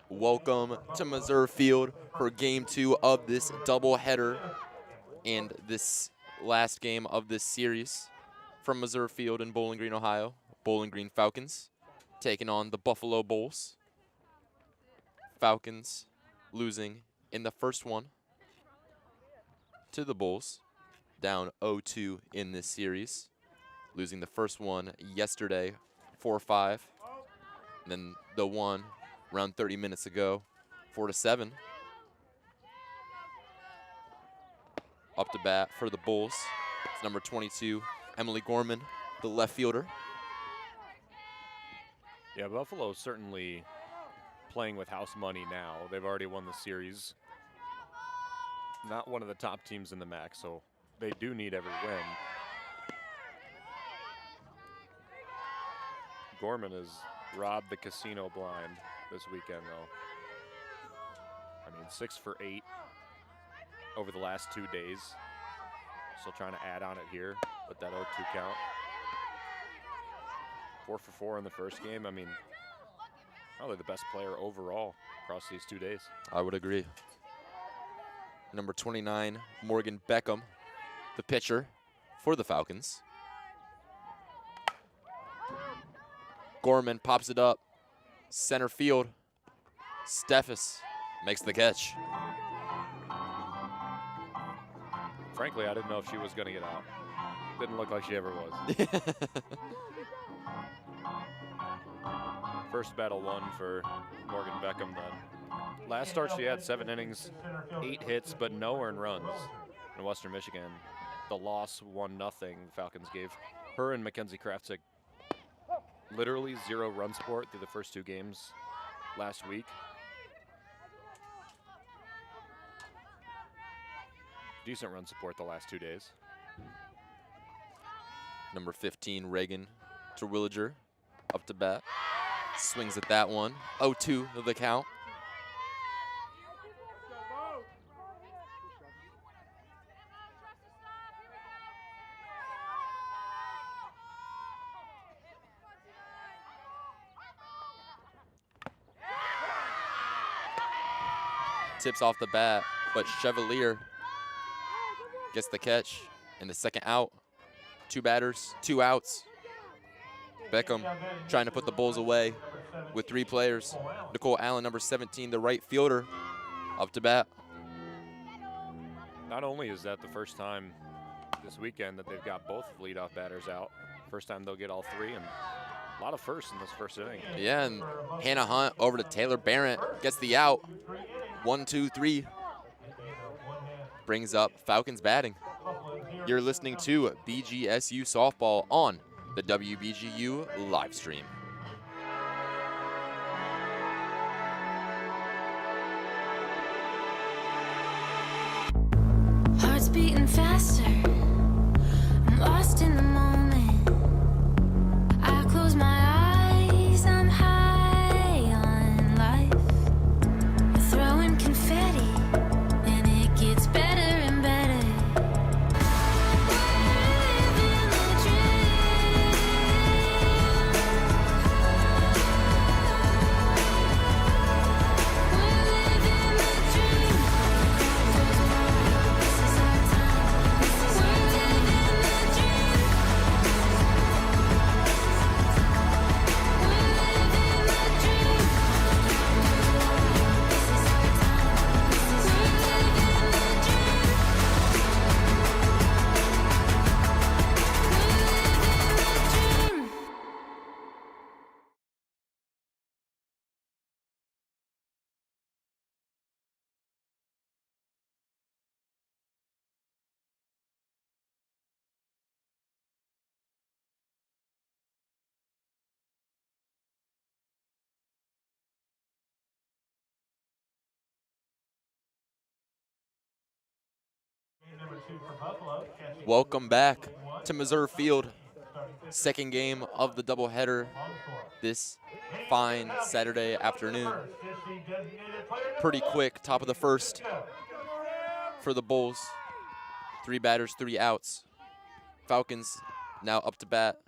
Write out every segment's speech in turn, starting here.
Welcome to Meserve Field for Game 2 of this doubleheader and this last game of this series from Meserve Field in Bowling Green, Ohio. Bowling Green Falcons taking on the Buffalo Bulls. Falcons losing in the first one to the Bulls, down 0-2 in this series. Losing the first one yesterday, 4-5. And then the one around 30 minutes ago, 4-7. Up to bat for the Bulls. It's number 22, Emily Gorman, the left fielder. Yeah, Buffalo's certainly playing with house money now. They've already won the series. Not one of the top teams in the MAC, so they do need every win. Gorman has robbed the casino blind this weekend, though. I mean, 6 for 8 over the last 2 days. Still trying to add on it here with that 0-2 count. 4 for 4 in the first game. I mean, probably the best player overall across these 2 days. I would agree. Number 29, Morgan Beckham, the pitcher for the Falcons. Gorman pops it up, center field. Steffes makes the catch. Frankly, I didn't know if she was going to get out. Didn't look like she ever was. First battle won for Morgan Beckham then. Last start she had 7 innings, 8 hits, but no earned runs in Western Michigan. The loss 1-0. Falcons gave her and Mackenzie Kraftsick literally 0 run support through the first 2 games last week. Decent run support the last 2 days. Number 15, Reagan Terwilliger, up to bat. Swings at that one. 0-2 of the count. Tips off the bat, but Chevalier gets the catch and the second out. 2 batters, 2 outs. Beckham trying to put the Bulls away with 3 players. Nicole Allen, number 17, the right fielder, up to bat. Not only is that the first time this weekend that they've got both leadoff batters out, first time they'll get all 3, and a lot of firsts in this first inning. Yeah, and Hannah Hunt over to Taylor Barrett, gets the out. 1, 2, 3. Brings up Falcons batting. You're listening to BGSU Softball on the WBGU live stream. Heart's beating faster. I'm lost in the moment. I close my eyes. I'm high on life. You're throwing confetti, and it gets better and better. Welcome back to Meserve Field. Second game of the doubleheader this fine Saturday afternoon. Pretty quick, top of the first for the Bulls. 3 batters, 3 outs. Falcons now up to bat.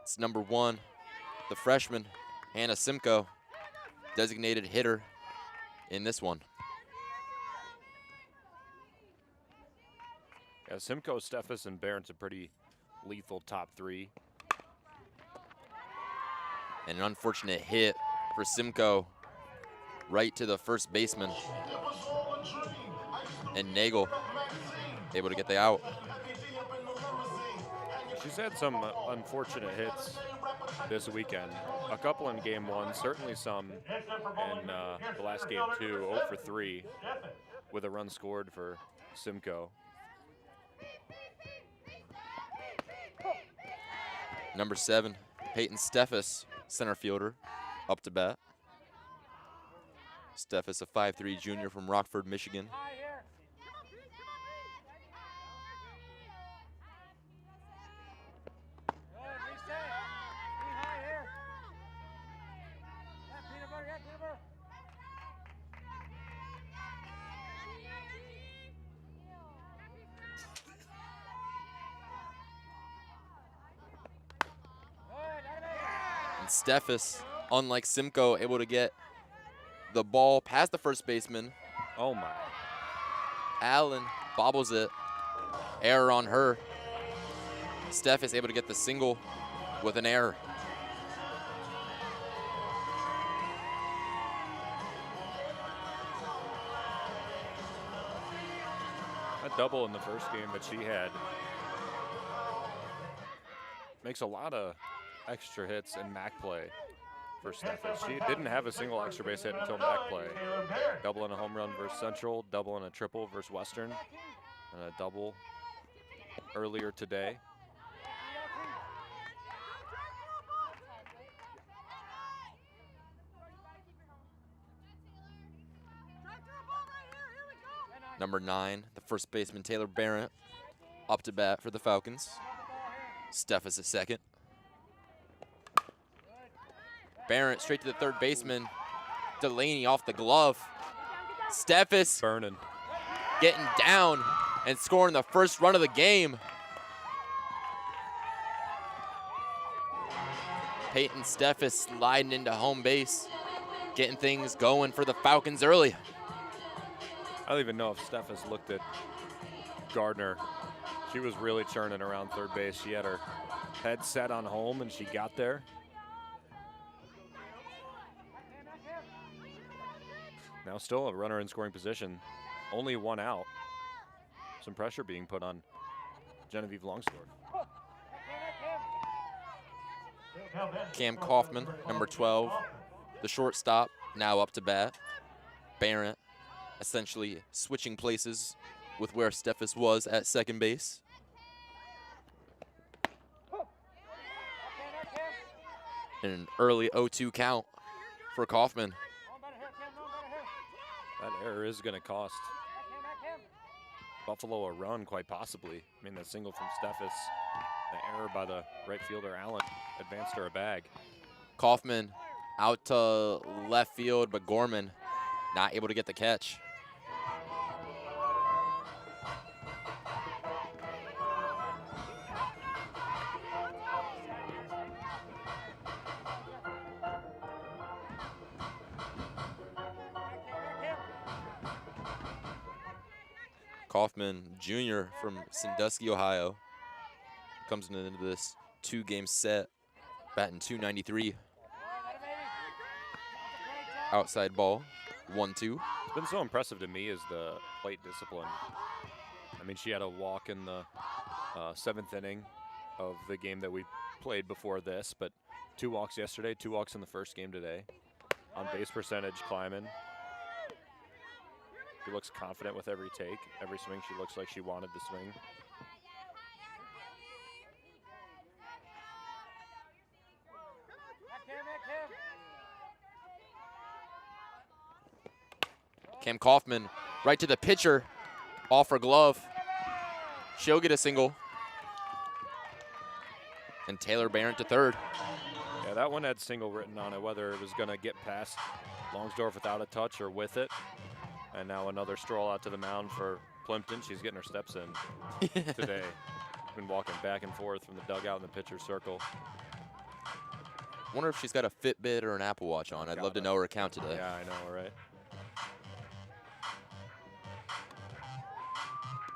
It's number 1, the freshman, Hannah Simcoe. designated hitter in this one. Yeah, Simcoe, Steffes, and Barron's a pretty lethal top three. And an unfortunate hit for Simcoe right to the first baseman. And Nagel able to get the out. She's had some unfortunate hits this weekend. A couple in game one, certainly some in the last game too. 0 for 3 with a run scored for Simcoe. Number 7, Peyton Steffes, center fielder, up to bat. Steffes, a 5'3" junior from Rockford, Michigan. Steffes, unlike Simcoe, able to get the ball past the first baseman. Oh my. Allen bobbles it. Error on her. Steffes able to get the single with an error. A double in the first game that she had. Makes a lot of extra hits in MAC play for Steffes. She didn't have a single extra base hit until MAC play. Double and a home run versus Central, double and a triple versus Western, and a double earlier today. Number 9, the first baseman, Taylor Barrett, up to bat for the Falcons. Steffes at second. Barrett straight to the third baseman. Delaney off the glove. Steffes Burning. getting down and scoring the first run of the game. Peyton Steffes sliding into home base, getting things going for the Falcons early. I don't even know if Steffes looked at Gardner. She was really churning around third base. She had her head set on home and she got there. Now still a runner in scoring position. Only one out. Some pressure being put on Genevieve Longsword. Cam Kaufman, number 12, the shortstop, now up to bat. Barrett essentially switching places with where Steffes was at second base. And an early 0-2 count for Kaufman. That error is going to cost Buffalo a run, quite possibly. I mean, the single from Steffes, the error by the right fielder, Allen, advanced her a bag. Kaufman out to left field, but Gorman not able to get the catch. Kaufman Jr. from Sandusky, Ohio, comes into this 2-game set, batting .293. Outside ball, 1-2. It's been so impressive to me is the plate discipline. I mean, she had a walk in the 7th inning of the game that we played before this, but 2 walks yesterday, 2 walks in the first game today. On base percentage climbing. She looks confident with every take. Every swing, she looks like she wanted the swing. Cam Kaufman right to the pitcher, off her glove. She'll get a single. And Taylor Barrett to third. Yeah, that one had single written on it, whether it was going to get past Longsdorf without a touch or with it. And now another stroll out to the mound for Plimpton. She's getting her steps in today. Been walking back and forth from the dugout in the pitcher's circle. Wonder if she's got a Fitbit or an Apple Watch on. I'd love to know her account today. Yeah, I know, right?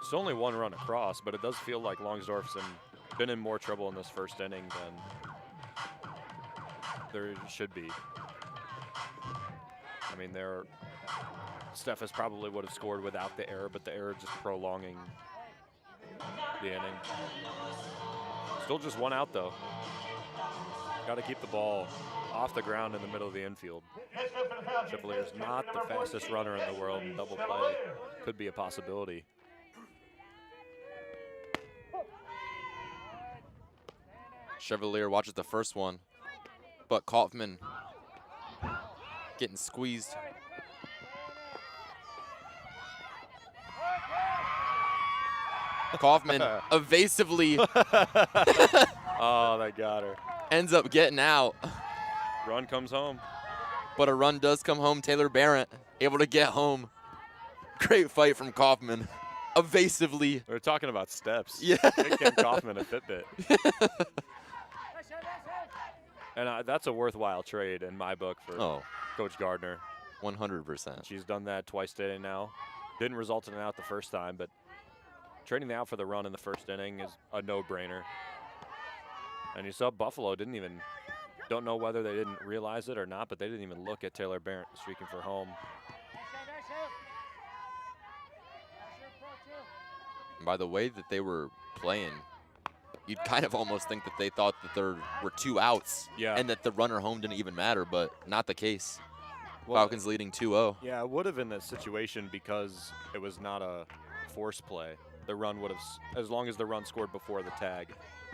It's only one run across, but it does feel like Longsdorf's been in more trouble in this first inning than there should be. I mean, Steffes probably would have scored without the error, but the error just prolonging the inning. Still just one out, though. Got to keep the ball off the ground in the middle of the infield. Chevalier's not the fastest runner in the world, and double play could be a possibility. Chevalier watches the first one, but Kaufman getting squeezed. Kaufman evasively Oh, they got her. ends up getting out. Run comes home. But a run does come home. Taylor Barrett able to get home. Great fight from Kaufman. Evasively. We're talking about steps. Yeah. Kim Kaufman a Fitbit. And that's a worthwhile trade in my book for Coach Gardner. 100%. She's done that twice today now. Didn't result in an out the first time, but trading the out for the run in the first inning is a no-brainer. And you saw Buffalo don't know whether they didn't realize it or not, but they didn't even look at Taylor Barrett streaking for home. And by the way that they were playing, you'd kind of almost think that they thought that there were 2 outs and that the runner home didn't even matter, but not the case. Well, Falcons leading 2-0. Yeah, it would have in that situation because it was not a force play. The run would have, as long as the run scored before the tag,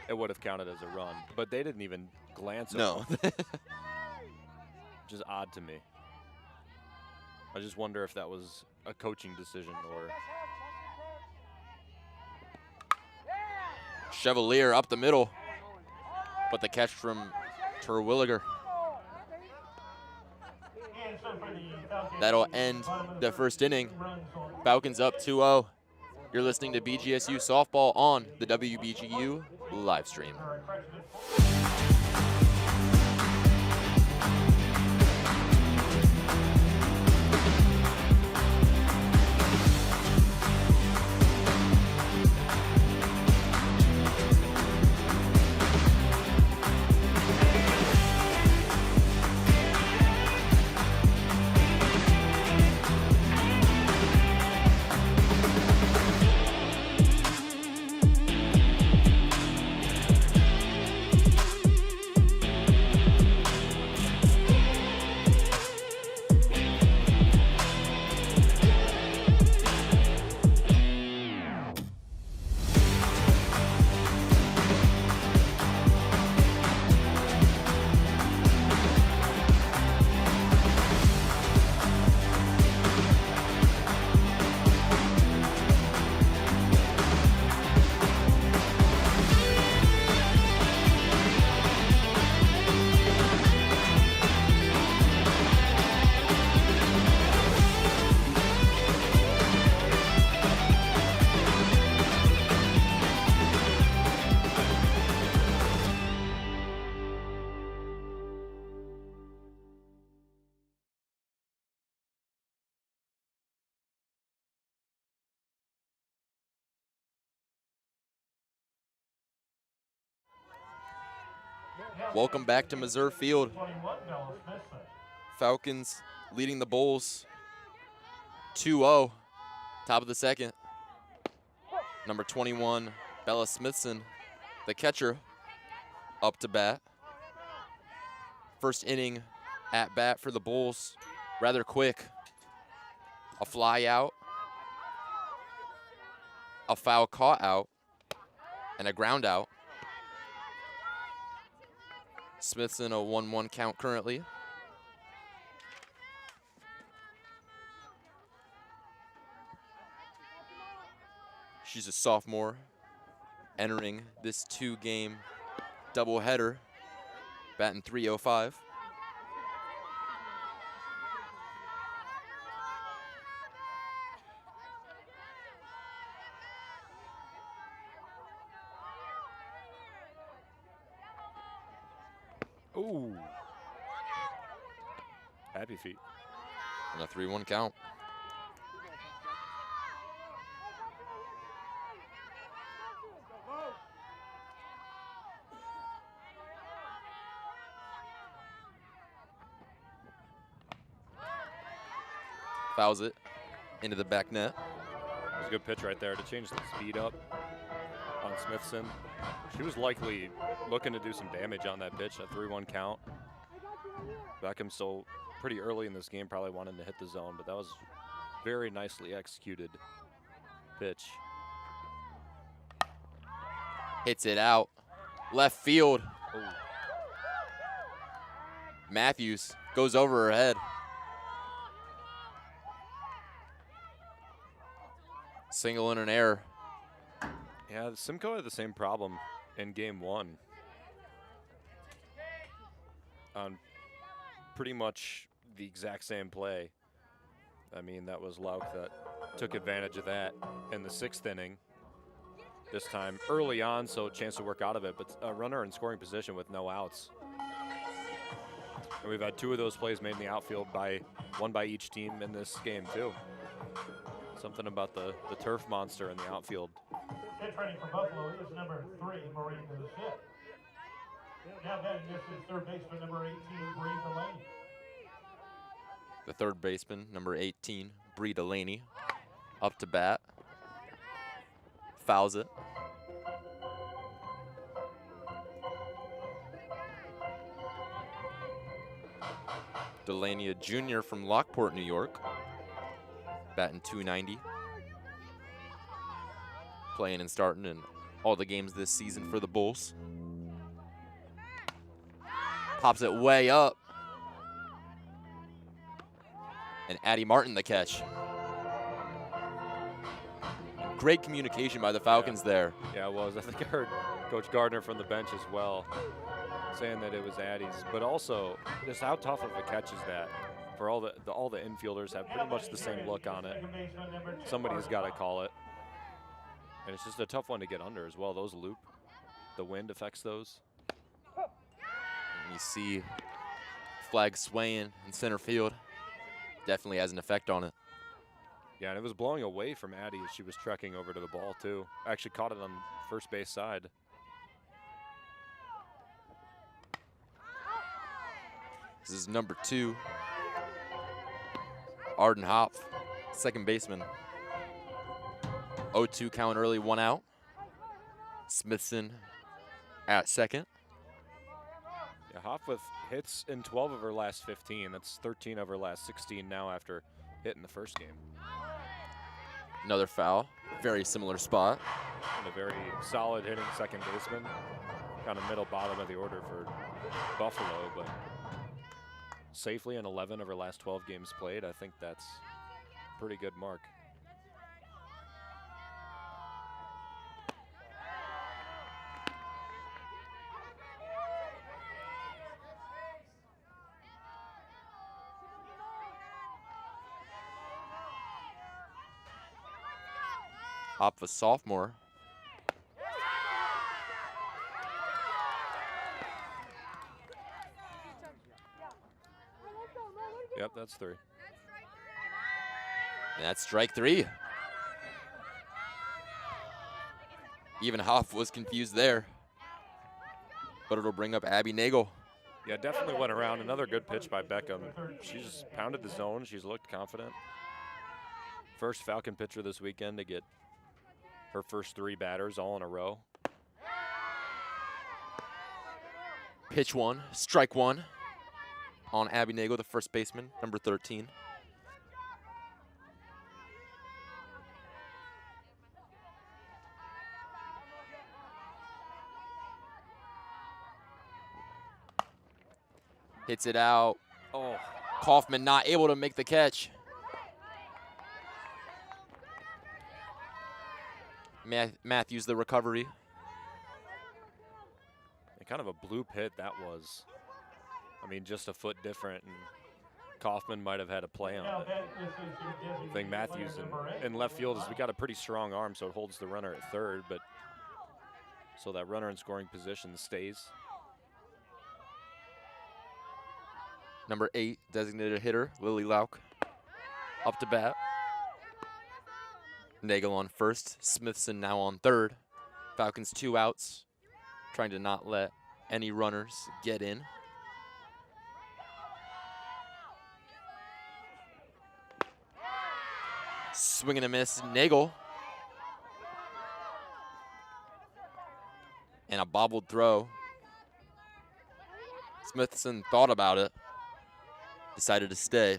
it would have counted as a run. But they didn't even glance at it. Which is odd to me. I just wonder if that was a coaching decision or... Chevalier up the middle, but the catch from Terwilliger. That'll end the first inning. Falcons up 2-0. You're listening to BGSU Softball on the WBGU live stream. Welcome back to Meserve Field. Falcons leading the Bulls 2-0, top of the second. Number 21, Bella Smithson, the catcher, up to bat. First inning at bat for the Bulls, rather quick. A fly out, a foul caught out, and a ground out. Smithson a 1-1 count currently. She's a sophomore entering this 2-game doubleheader, batting .305. Ooh. Happy feet. And a 3-1 count. Fouls it into the back net. It was a good pitch right there to change the speed up on Smithson. She was likely looking to do some damage on that pitch, a 3-1 count. Beckham still pretty early in this game probably wanted to hit the zone, but that was very nicely executed pitch. Hits it out. Left field. Ooh. Matthews goes over her head. Single and an error. Yeah, Simcoe had the same problem in game 1. On pretty much the exact same play. I mean, that was Lauk that took advantage of that in the 6th inning. This time early on, so a chance to work out of it, but a runner in scoring position with no outs. And we've had 2 of those plays made in the outfield one by each team in this game too. Something about the turf monster in the outfield. Hit training for Buffalo is number 3, Maureen Ship. Now batting this is third baseman number 18, Bree Delaney. The third baseman, number 18, Bree Delaney, up to bat. Fouls it. Delaney, a junior from Lockport, New York, batting .290. Playing and starting in all the games this season for the Bulls. Pops it way up. And Addie Martin the catch. Great communication by the Falcons there. Yeah, it was. I think I heard Coach Gardner from the bench as well saying that it was Addie's, but also just how tough of a catch is that for all the infielders have pretty much the same look on it. Somebody's got to call it. And it's just a tough one to get under as well. Those loop, the wind affects those. And you see flag swaying in center field. Definitely has an effect on it. Yeah, and it was blowing away from Addie as she was trekking over to the ball too. Actually caught it on first base side. This is number 2, Arden Hopf, second baseman. 0-2 count early, 1 out. Smithson at second. Yeah, Hopf with hits in 12 of her last 15. That's 13 of her last 16 now after hitting the first game. Another foul, very similar spot. And a very solid hitting second baseman. Kind of middle bottom of the order for Buffalo, but safely in 11 of her last 12 games played. I think that's a pretty good mark. Hopf, a sophomore. Yep, that's 3. And that's strike 3. Even Hopf was confused there. But it'll bring up Abby Nagel. Yeah, definitely went around. Another good pitch by Beckham. She's pounded the zone. She's looked confident. First Falcon pitcher this weekend to get her first 3 batters all in a row. Pitch 1, strike 1 on Abby Nagel, the first baseman, number 13. Hits it out. Oh, Kaufman not able to make the catch. Matthews the recovery. and kind of a bloop hit that was. I mean, just a foot different, and Kaufman might have had a play on it. I think Matthews in left field has got a pretty strong arm, so it holds the runner at third, but so that runner in scoring position stays. Number 8, designated hitter, Lily Lauk, up to bat. Nagel on first, Smithson now on third. Falcons 2 outs, trying to not let any runners get in. Swing and a miss, Nagel. And a bobbled throw. Smithson thought about it, decided to stay.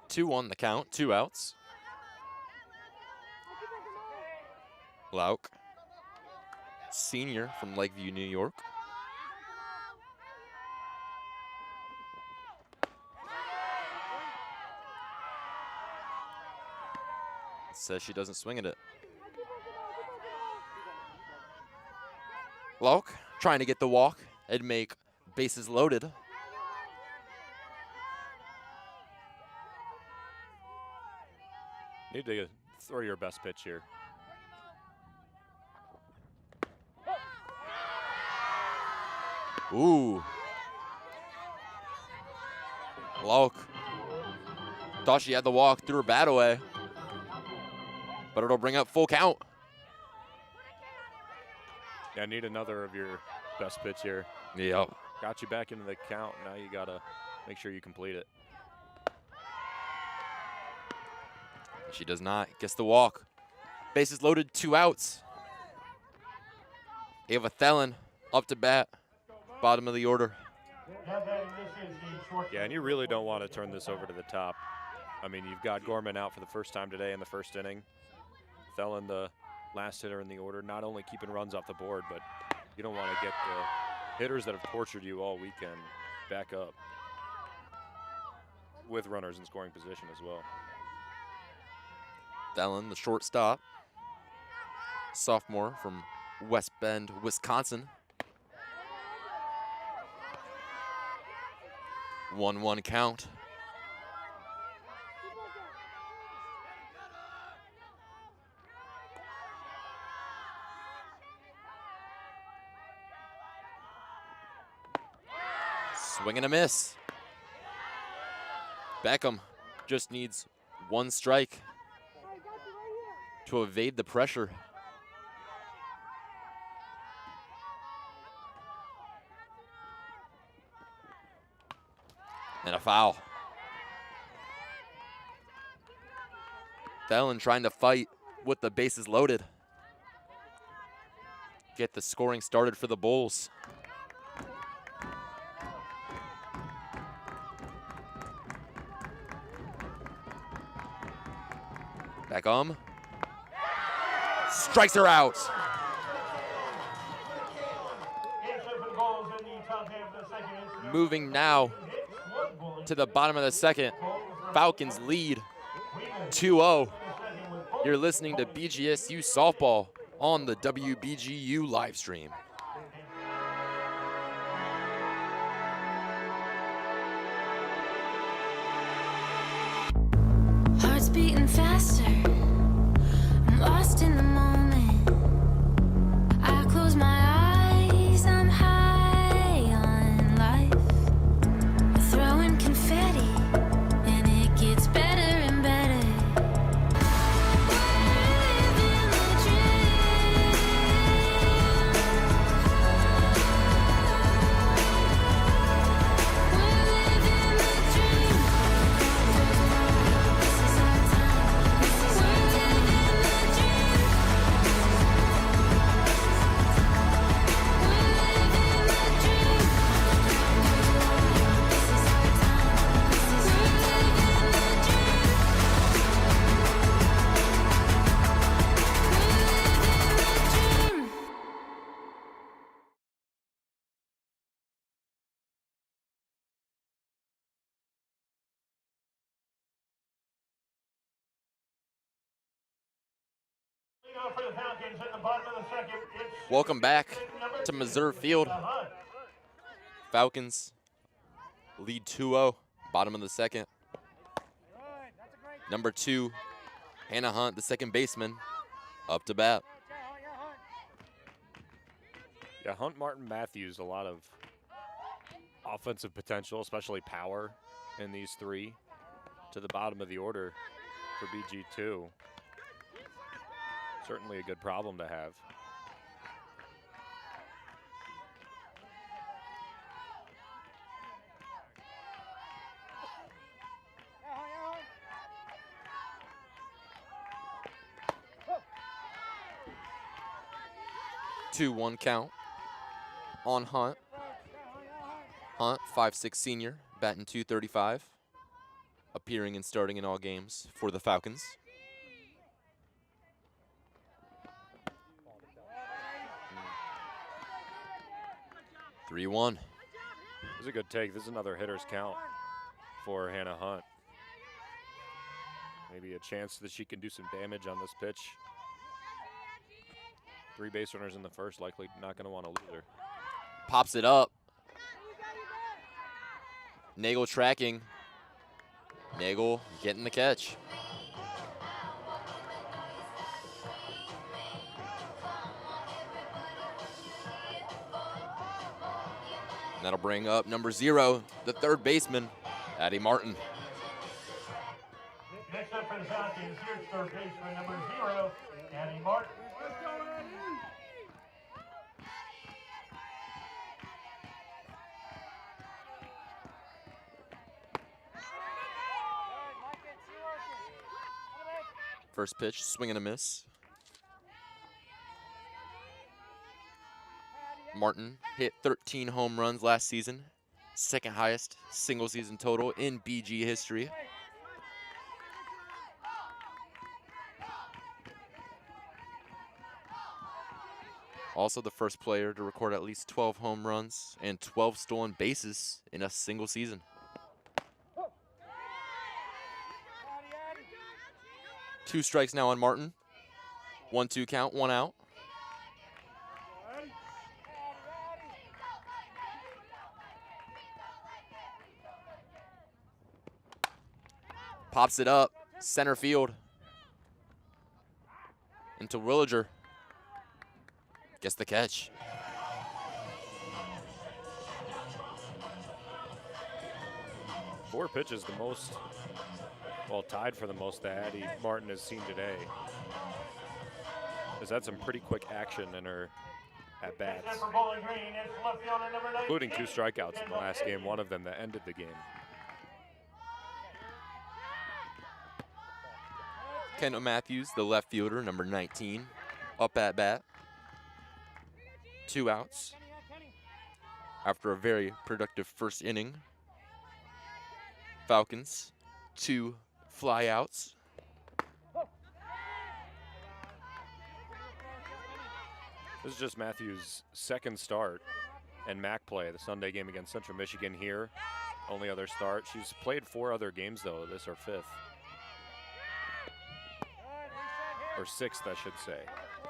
Two on the count, 2 outs. Lauk, senior from Lakeview, New York. Says she doesn't swing at it. Lauk trying to get the walk and make bases loaded. Need to throw your best pitch here. Ooh. Lauk thought she had the walk, threw her bat away. But it'll bring up full count. Yeah, need another of your best pitch here. Yep. Got you back into the count. Now you got to make sure you complete it. She does not. Gets the walk. Bases loaded, 2 outs. Ava Thelen up to bat. Bottom of the order. Yeah, and you really don't want to turn this over to the top. I mean, you've got Gorman out for the first time today in the first inning. Thelen, the last hitter in the order, not only keeping runs off the board, but you don't want to get the hitters that have tortured you all weekend back up with runners in scoring position as well. Thelen, the shortstop. Sophomore from West Bend, Wisconsin. 1-1 count. Swing and a miss. Beckham just needs 1 strike to evade the pressure. And a foul. Thelen trying to fight with the bases loaded. Get the scoring started for the Bulls. Beckham strikes her out. Moving now to the bottom of the second. Falcons lead 2-0. You're listening to BGSU softball on the WBGU live stream. Heart's beating faster. I'm lost in the moment. I close my eyes. I'm high on life. We're throwing confetti, and it gets better and better. We're living the dream. We're living the dream. This is our time. We're living the dream. We're living the dream. This is our time. We're living the dream. We're living the dream. For the Falcons in the bottom of the second, it's Welcome back to Meserve Field. the Hunt. Falcons lead 2-0, bottom of the second. Number 2, Hannah Hunt, the second baseman, up to bat. Yeah, Hunt, Martin, Matthews, a lot of offensive potential, especially power in these three to the bottom of the order for BG2. Certainly a good problem to have. Two, 1 count on Hunt. Hunt, 5'6" senior, batting .235, appearing and starting in all games for the Falcons. Mm. 3-1. This is a good take. This is another hitter's count for Hannah Hunt. Maybe a chance that she can do some damage on this pitch. 3 base runners in the first, likely not going to want to lose her. Pops it up. Nagel tracking. Nagel getting the catch. And that'll bring up number 0, the third baseman, Addie Martin. Next up for the Falcons, here's third baseman number 0, Addie Martin. First pitch, swing and a miss. Martin hit 13 home runs last season, second highest single season total in BG history. Also the first player to record at least 12 home runs and 12 stolen bases in a single season. 2 strikes now on Martin. 1-2 count, 1 out. Pops it up, center field. Into Williger. Gets the catch. Four pitches, the most, well, tied for the most that Addie Martin has seen today. Has had some pretty quick action in her at-bats, including 2 strikeouts in the last game, one of them that ended the game. Kendall Matthews, the left fielder, number 19, up at bat. 2 outs after a very productive first inning. Falcons, 2 flyouts. This is just Matthews' second start in MAC play, the Sunday game against Central Michigan here. Only other start. She's played 4 other games, though. This is her 5th. Or 6th, I should say.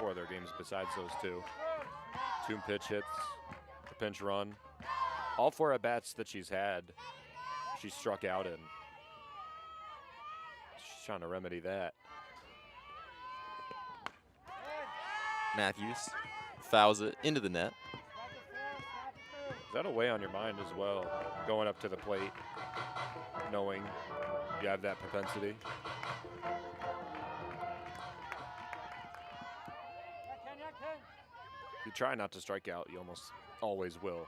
4 other games besides those 2. 2 pitch hits, a pinch run. All 4 at-bats that she's had, she struck out in. She's trying to remedy that. Matthews fouls it into the net. Is that a weigh on your mind as well, going up to the plate, knowing you have that propensity? If you try not to strike out, you almost always will.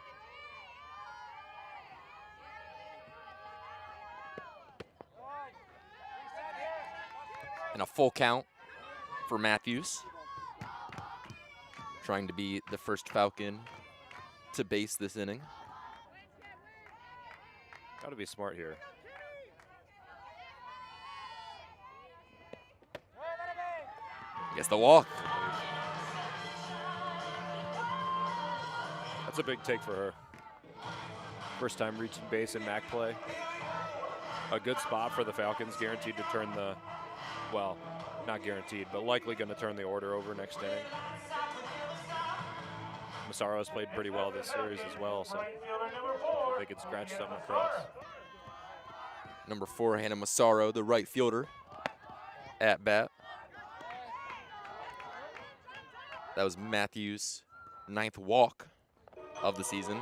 And a full count for Matthews. Trying to be the first Falcon to base this inning. Got to be smart here. Gets the walk. That's a big take for her. First time reaching base in MAC play. A good spot for the Falcons, guaranteed to turn the, well, not guaranteed, but likely going to turn the order over next inning. Massaro has played pretty well this series as well, so they could scratch something across. Number 4, Hannah Massaro, the right fielder, at bat. That was Matthews' 9th walk of the season.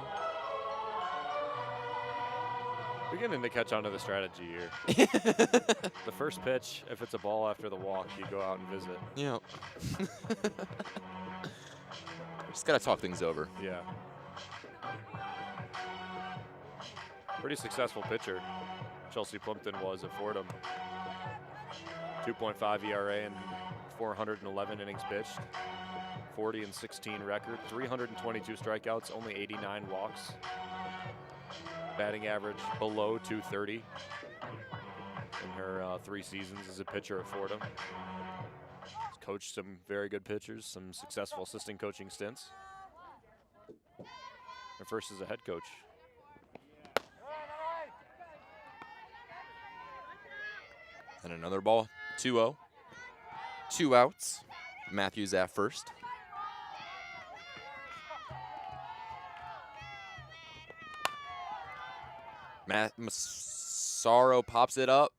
Beginning to catch on to the strategy here. The first pitch, if it's a ball after the walk, you go out and visit. Yeah. Just got to talk things over. Yeah. Pretty successful pitcher, Chelsea Plumpton was at Fordham. 2.5 ERA and 411 innings pitched. 40-16 record, 322 strikeouts, only 89 walks. Batting average below 230 in her 3 seasons as a pitcher at Fordham. She's coached some very good pitchers, some successful assistant coaching stints. Her first as a head coach. And another ball, 2-0. 2 outs. Matthews at first. Massaro pops it up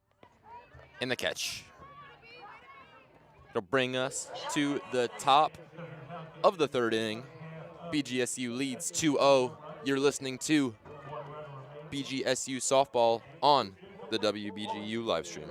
in the catch. It'll bring us to the top of the 3rd inning. BGSU leads 2-0. You're listening to BGSU softball on the WBGU live stream.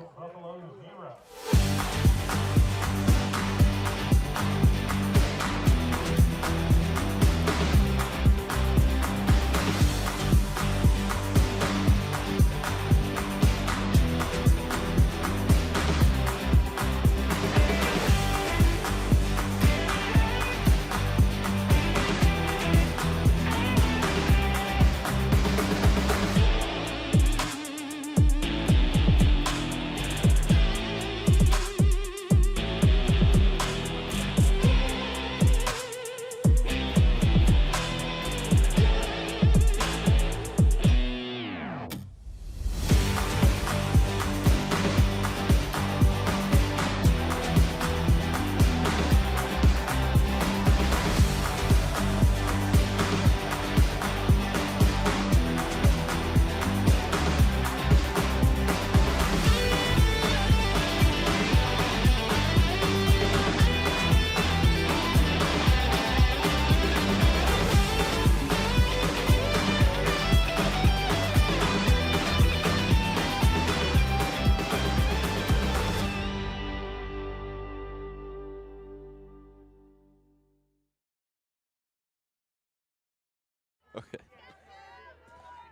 Okay.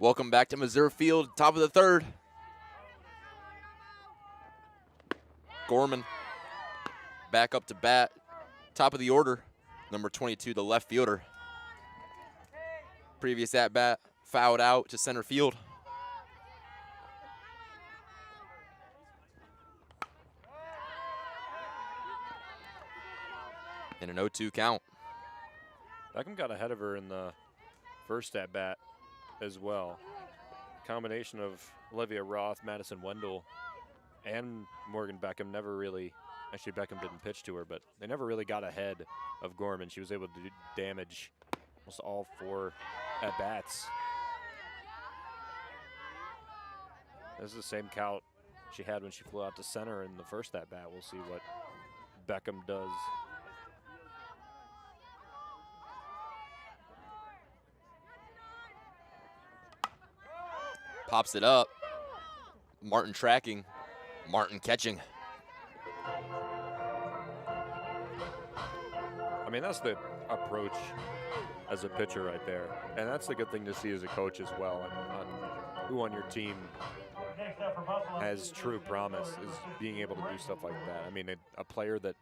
Welcome back to Meserve Field, top of the 3rd. Gorman back up to bat, top of the order. Number 22, the left fielder. Previous at bat, fouled out to center field. And an 0-2 count. Beckham got ahead of her in the first at bat as well. Combination of Olivia Roth, Madison Wendell, and Morgan Beckham never really, actually Beckham didn't pitch to her, but they never really got ahead of Gorman. She was able to do damage almost all 4 at bats. This is the same count she had when she flew out to center in the first at bat. We'll see what Beckham does. Pops it up. Martin tracking. Martin catching. I mean, that's the approach as a pitcher right there. And that's the good thing to see as a coach as well. On who on your team has true promise is being able to do stuff like that. I mean, a player that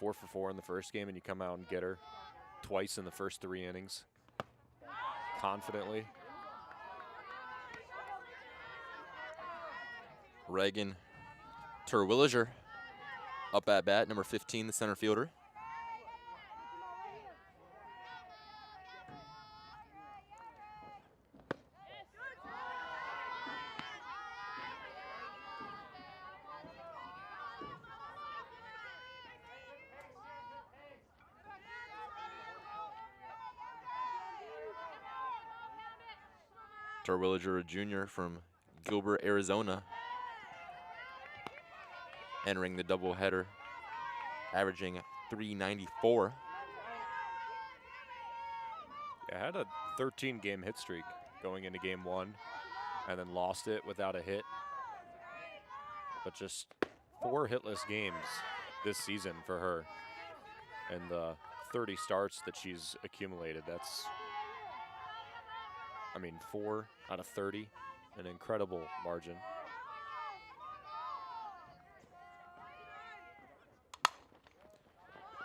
4 for 4 in the first game and you come out and get her twice in the first 3 innings confidently. Reagan Terwilliger up at bat, number 15, the center fielder. Terwilliger, a junior from Gilbert, Arizona, entering the doubleheader, averaging 394. Yeah, had a 13-game hit streak going into game 1, and then lost it without a hit. But just 4 hitless games this season for her, and the 30 starts that she's accumulated. That's, I mean, 4 out of 30, an incredible margin.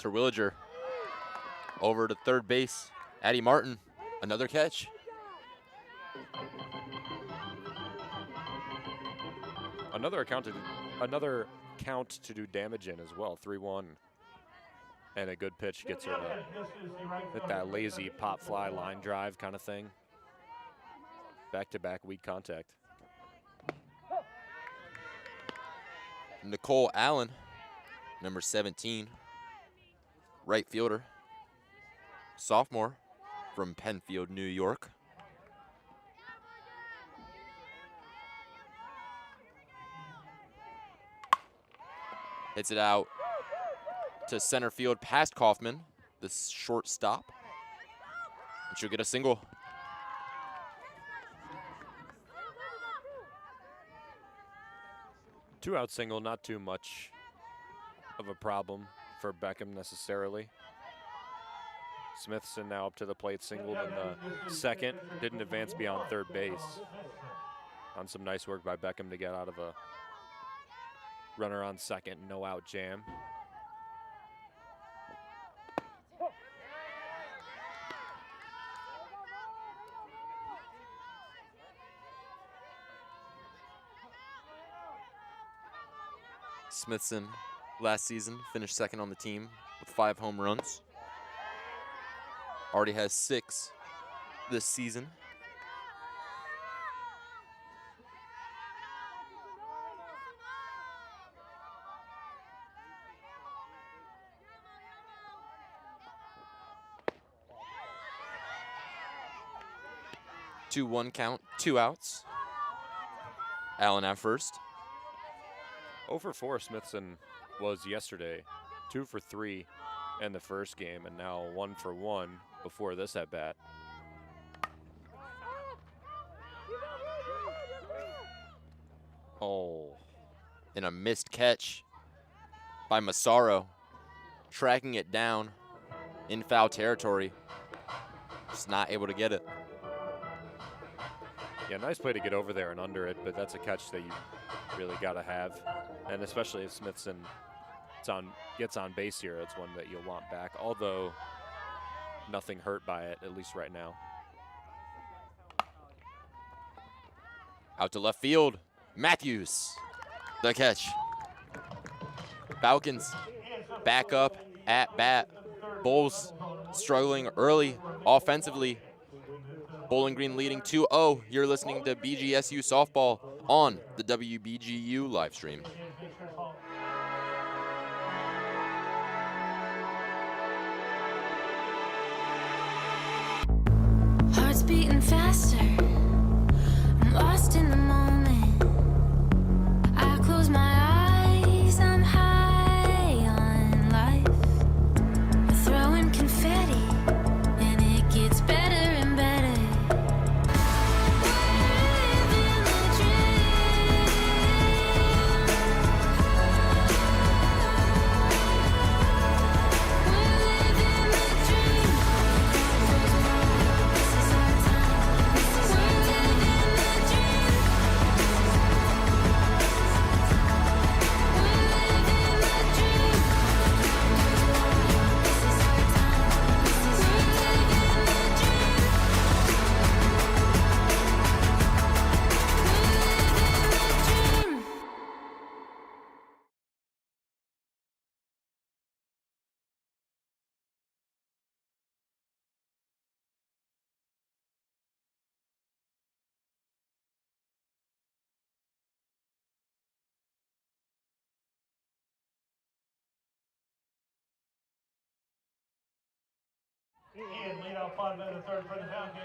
Terwilliger over to third base. Addie Martin, another catch. Another count to do damage in as well, 3-1. And a good pitch gets her to hit that lazy pop fly line drive kind of thing. Back-to-back weak contact. Nicole Allen, number 17, right fielder, sophomore from Penfield, New York. Hits it out to center field past Kaufman, the shortstop. And she'll get a single. Two-out single, not too much of a problem for Beckham necessarily. Smithson now up to the plate, singled in the second. Didn't advance beyond third base. On some nice work by Beckham to get out of a runner on second, no out jam. Smithson last season finished second on the team with 5 home runs. Already has 6 this season. Two-one count, 2 outs. Allen at first. 0 for 4 Smithson was yesterday, 2 for 3 in the first game, and now 1 for 1 before this at bat. Oh, and a missed catch by Massaro, tracking it down in foul territory. Just not able to get it. Yeah, nice play to get over there and under it, but that's a catch that you really got to have. And especially if Smithson gets on base here, it's one that you'll want back, although nothing hurt by it, at least right now. Out to left field, Matthews, the catch. Falcons back up at bat. Bulls struggling early offensively. Bowling Green leading 2-0. You're listening to BGSU softball on the WBGU live stream. Heart's beating faster. I'm lost in the moment. I close my eyes. I'm high on life. Throwing confetti, and it gets better and better.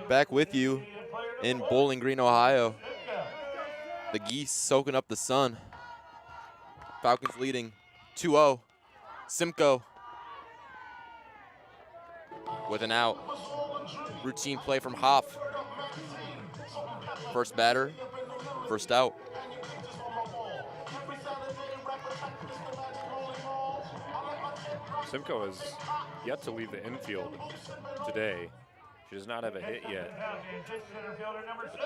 Back with you in Bowling Green, Ohio. The Geese soaking up the sun. Falcons leading 2-0. Simcoe with an out. Routine play from Hoff. First batter, first out. Simcoe has yet to leave the infield today. She does not have a hit yet.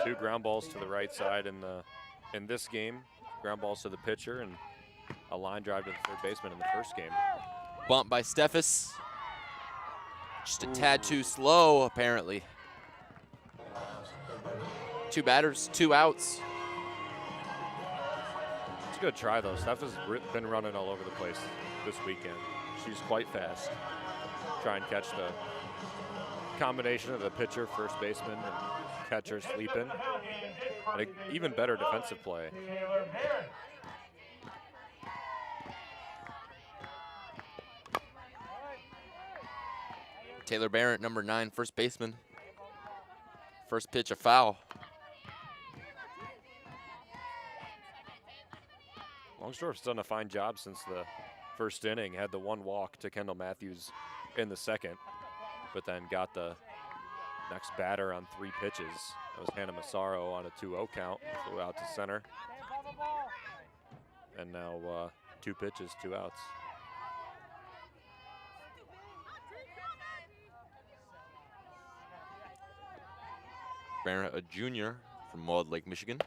2 ground balls to the right side in this game. Ground balls to the pitcher and a line drive to the third baseman in the first game. Bump by Steffes. Just a tad too slow, apparently. 2 batters, 2 outs. It's a good try, though. Steph has been running all over the place this weekend. She's quite fast. Try and catch the combination of the pitcher, first baseman, and catcher sleeping. And an even better defensive play. Taylor Barrett, number 9, first baseman. First pitch, a foul. Longsdorff's done a fine job since the first inning. Had the 1 walk to Kendall Matthews in the second, but then got the next batter on 3 pitches. That was Hannah Massaro on a 2-0 count, flew out to center. And now 2 pitches, 2 outs. Barrett, a junior from Walled Lake, Michigan.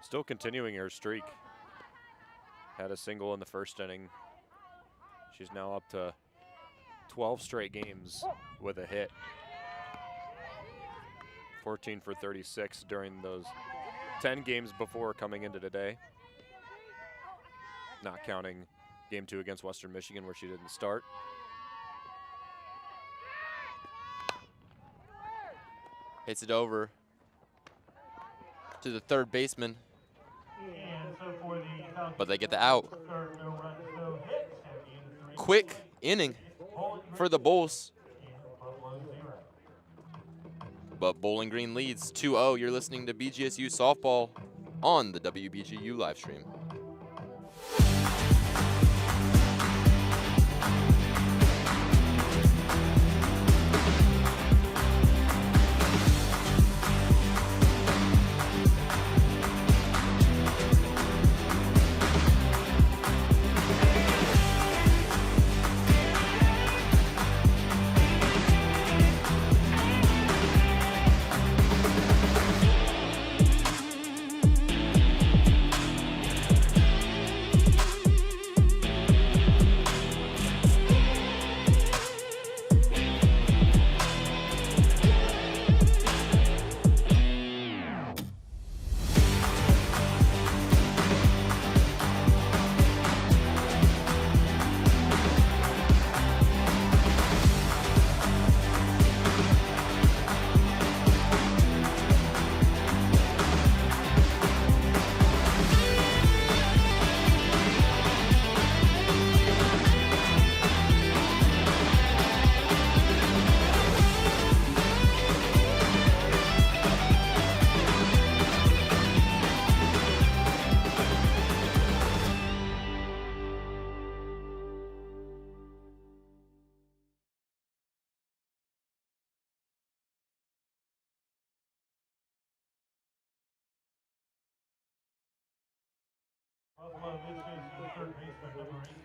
Still continuing her streak. Had a single in the first inning. She's now up to 12 straight games with a hit. 14 for 36 during those 10 games before coming into today. Not counting Game 2 against Western Michigan where she didn't start. Hits it over to the third baseman. But they get the out. Quick inning for the Bulls. But Bowling Green leads 2-0. You're listening to BGSU softball on the WBGU live stream.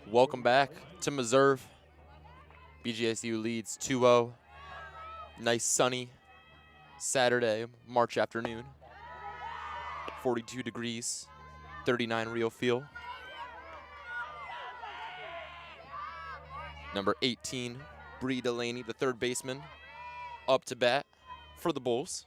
Welcome back to Meserve. BGSU leads 2-0. Nice sunny Saturday, March afternoon. 42 degrees, 39 real feel. Number 18, Bree Delaney, the third baseman, up to bat for the Bulls.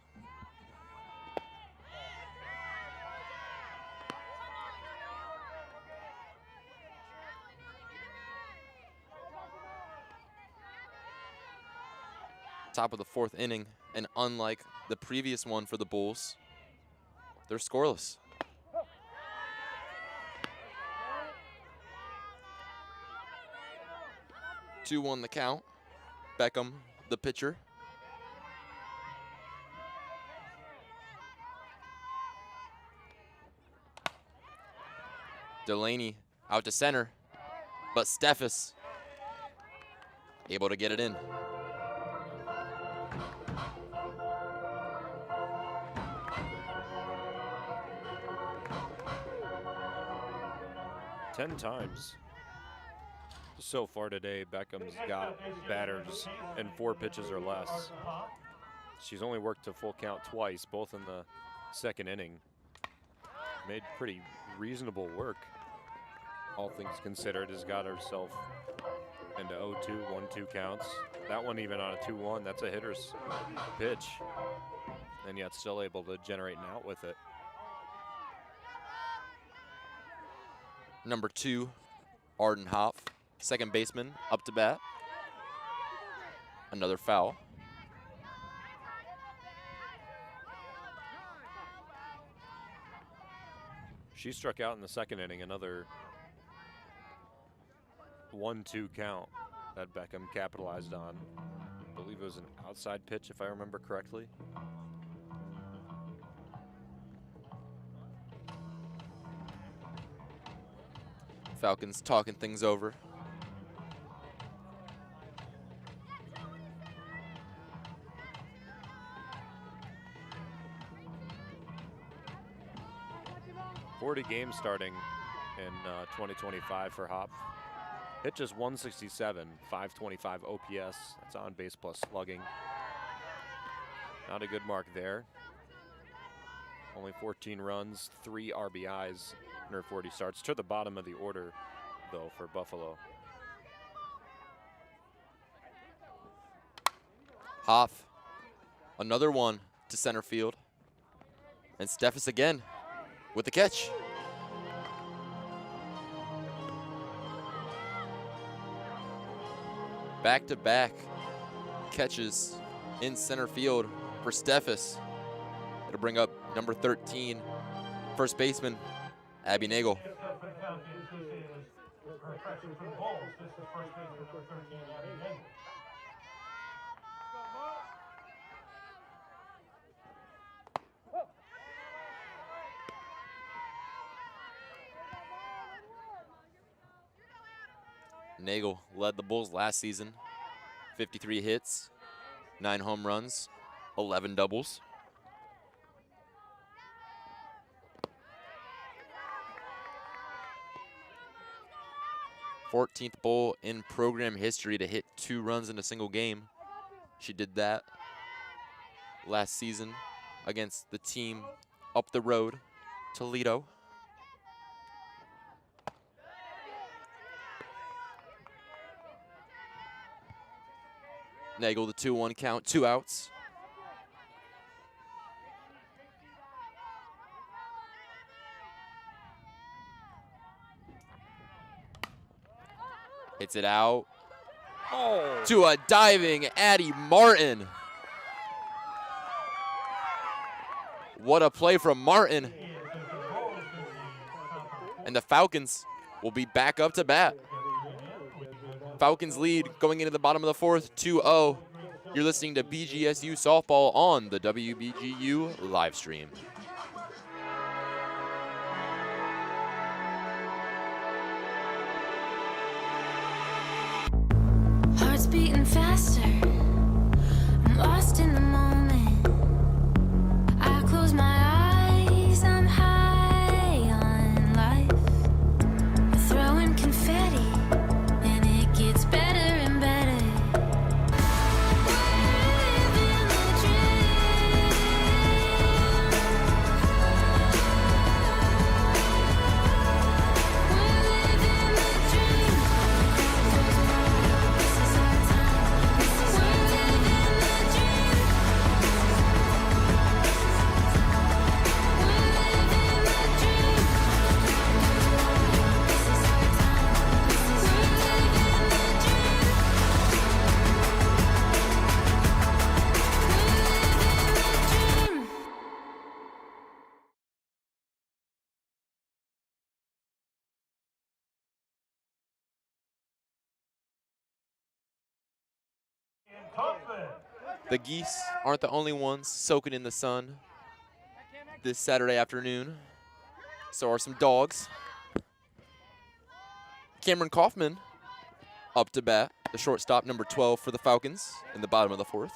Top of the 4th inning, and unlike the previous one for the Bulls, they're scoreless. 2-1 the count. Beckham, the pitcher. Delaney out to center, but Steffes able to get it in. Ten times so far today, Beckham's got batters in 4 pitches or less. She's only worked to full count twice, both in the second inning. Made pretty reasonable work, all things considered. Has got herself into 0-2, 1-2 counts. That one even on a 2-1, that's a hitter's pitch. And yet still able to generate an out with it. Number 2, Arden Hopf, second baseman, up to bat. Another foul. She struck out in the second inning, another 1-2 count that Beckham capitalized on. I believe it was an outside pitch, if I remember correctly. Falcons talking things over. .40 games starting in 2025 for Hopf. Pitches 167, 525 OPS. That's on base plus slugging. Not a good mark there. Only 14 runs, 3 RBIs in her 40 starts. To the bottom of the order, though, for Buffalo. Hopf, another one to center field. And Steffes again with the catch. Back-to-back catches in center field for Steffes. It'll bring up number 13, first baseman, Abby Nagel. Nagel led the Bulls last season, 53 hits, 9 home runs, 11 doubles. '14th Bull in program history to hit 2 runs in a single game. She did that last season against the team up the road, Toledo. Nagel, the 2-1 count, 2 outs. Hits it out. Oh. To a diving Addie Martin. What a play from Martin. And the Falcons will be back up to bat. Falcons lead going into the bottom of the 4th, 2-0. You're listening to BGSU Softball on the WBGU live stream. Heart's beating faster. I'm lost in the moment. I close my eyes. I'm high on life. Throwing confetti. It's better and better. Living the dream. We're living the dream. This is our time. This is Kaufman. The Geese aren't the only ones soaking in the sun this Saturday afternoon. So are some Dogs. Cameron Kaufman up to bat, the shortstop, number 12 for the Falcons in the bottom of the 4th.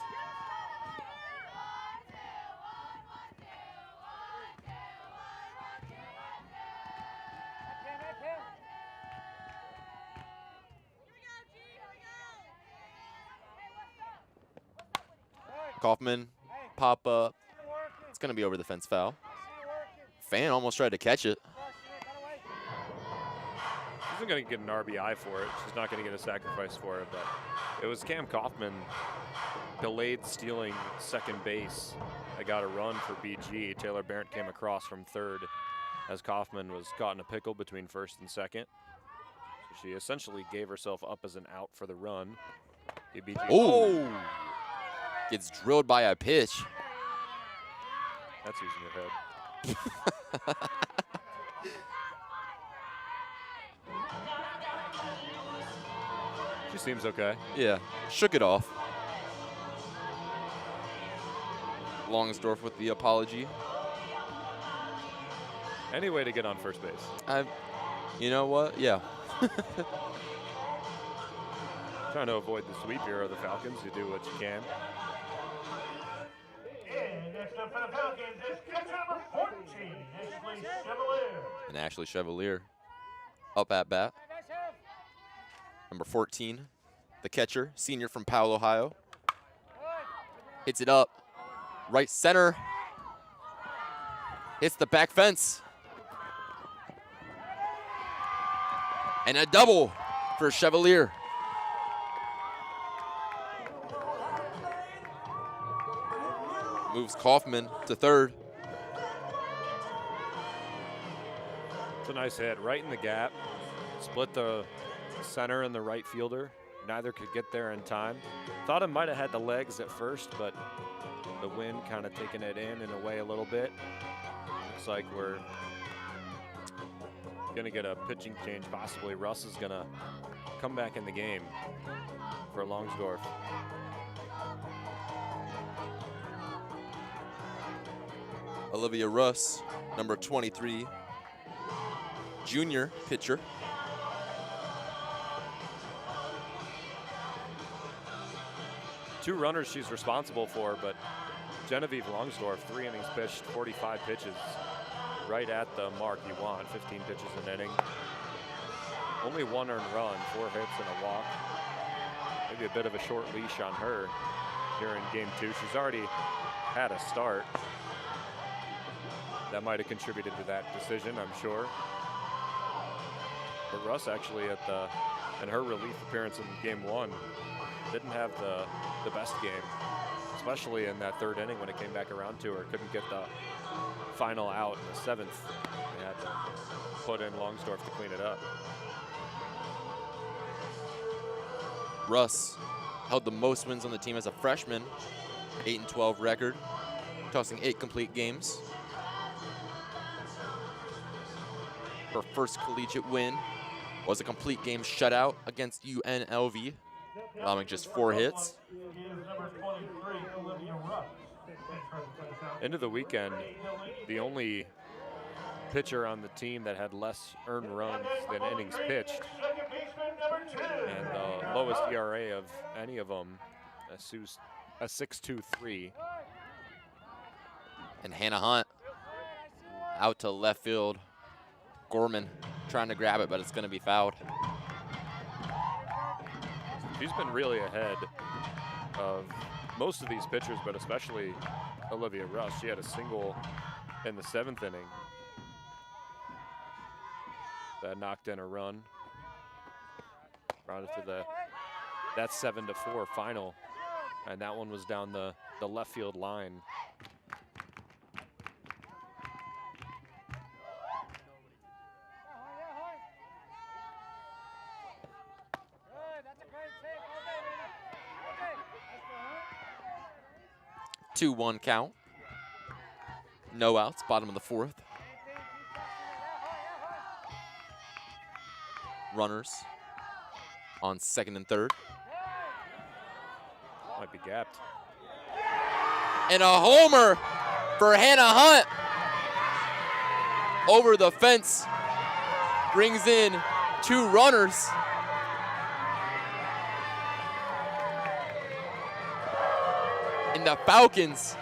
Kaufman, pop up. It's going to be over the fence foul. Fan almost tried to catch it. She's going to get an RBI for it. She's not going to get a sacrifice for it, but it was Cam Kaufman delayed stealing second base. I got a run for BG. Taylor Barrett came across from third as Kaufman was caught in a pickle between first and second. So she essentially gave herself up as an out for the run. BG Oh! Gets drilled by a pitch. That's using your head. She seems okay. Yeah, shook it off. Longsdorf with the apology. Any way to get on first base? You know what? Yeah. Trying to avoid the sweep here of the Falcons. You do what you can. And next up for the Falcons is catcher number 14, Ashley Chevalier. And Ashley Chevalier up at bat. Number 14, the catcher, senior from Powell, Ohio. Hits it up. Right center. Hits the back fence. And a double for Chevalier. Moves Kaufman to third. It's a nice hit, right in the gap. Split the center and the right fielder. Neither could get there in time. Thought it might have had the legs at first, but the wind kind of taking it in away a little bit. Looks like we're gonna get a pitching change possibly. Russ is gonna come back in the game for Longsdorf. Olivia Russ, number 23, junior pitcher. Two runners she's responsible for, but Genevieve Longsdorf, 3 innings pitched, 45 pitches, right at the mark you want, 15 pitches an inning. Only 1 earned run, 4 hits and a walk. Maybe a bit of a short leash on her here in game 2. She's already had a start. That might have contributed to that decision, I'm sure. But Russ actually in her relief appearance in game 1 didn't have the best game, especially in that 3rd inning when it came back around to her. Couldn't get the final out in the 7th. They had to put in Longsdorf to clean it up. Russ held the most wins on the team as a freshman, 8-12 record, tossing 8 complete games. Her first collegiate win was a complete game shutout against UNLV, allowing just 4 hits. Into the weekend, the only pitcher on the team that had less earned runs than innings pitched, and the lowest ERA of any of them, a 6.23. And Hannah Hunt out to left field. Gorman trying to grab it, but it's going to be fouled. She's been really ahead of most of these pitchers, but especially Olivia Russ. She had a single in the 7th inning that knocked in a run. Brought it to that 7-4 final, and that one was down the left field line. Two 2-1 count. No outs, bottom of the 4th. Runners on 2nd and 3rd. Might be gapped. And a homer for Hannah Hunt. Over the fence. Brings in 2 runners. And the Falcons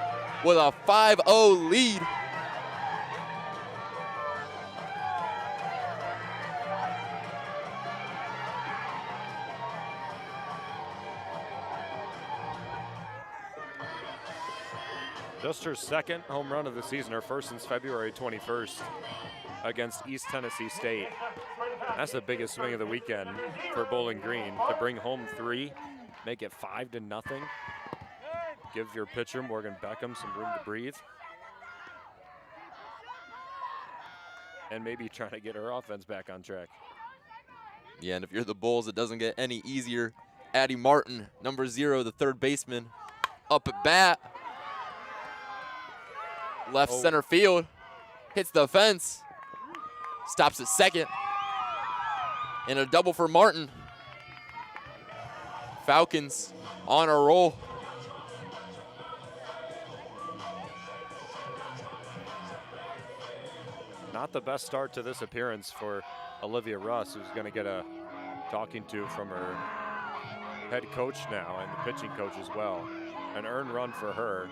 with a 5-0 lead. Just her second home run of the season, her first since February 21st against East Tennessee State. That's the biggest swing of the weekend for Bowling Green, to bring home 3, make it 5-0. Give your pitcher, Morgan Beckham, some room to breathe. And maybe trying to get her offense back on track. Yeah, and if you're the Bulls, it doesn't get any easier. Addie Martin, number 0, the third baseman, up at bat. Left center field, hits the fence, stops at second, and a double for Martin. Falcons on a roll. Not the best start to this appearance for Olivia Russ, who's going to get a talking to from her head coach now and the pitching coach as well. An earned run for her,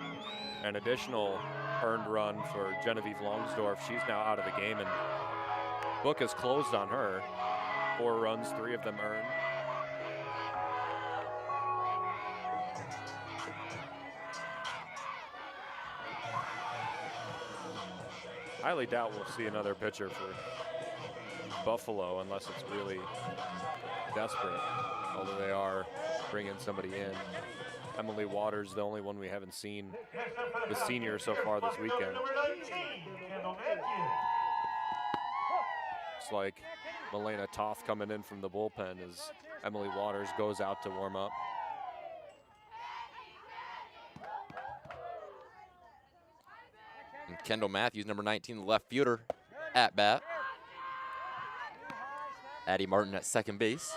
an additional earned run for Genevieve Longsdorf. She's now out of the game, and book is closed on her. 4 runs, 3 of them earned. Highly doubt we'll see another pitcher for Buffalo unless it's really desperate, although they are bringing somebody in. Emily Waters, the only one we haven't seen, the senior so far this weekend. It's like Milena Toth coming in from the bullpen as Emily Waters goes out to warm up. And Kendall Matthews, number 19, the left fielder, at bat. Addie Martin at second base.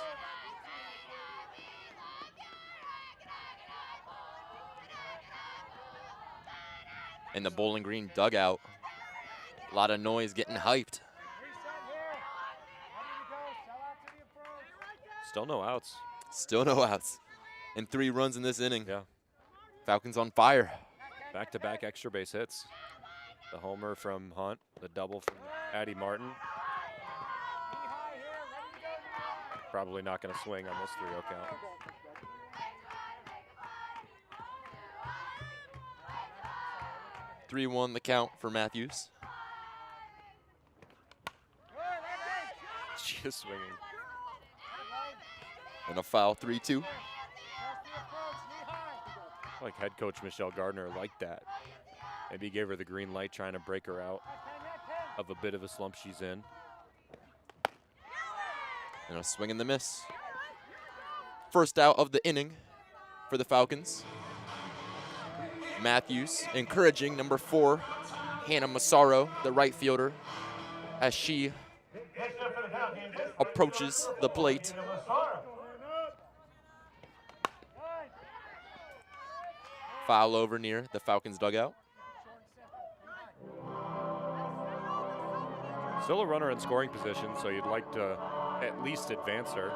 In the Bowling Green dugout, a lot of noise, getting hyped. Still no outs. Still no outs. And 3 runs in this inning. Yeah. Falcons on fire. Back-to-back extra base hits. The homer from Hunt, the double from Addie Martin. Probably not going to swing on this 3-0 count. (3-1) the count for Matthews. She is swinging. And a foul, 3-2. Like head coach Michelle Gardner liked that. Maybe he gave her the green light, trying to break her out of a bit of a slump she's in. And a swing and the miss. First out of the inning for the Falcons. Matthews encouraging number 4, Hannah Massaro, the right fielder, as she approaches the plate. Foul over near the Falcons dugout. Still a runner in scoring position, so you'd like to at least advance her.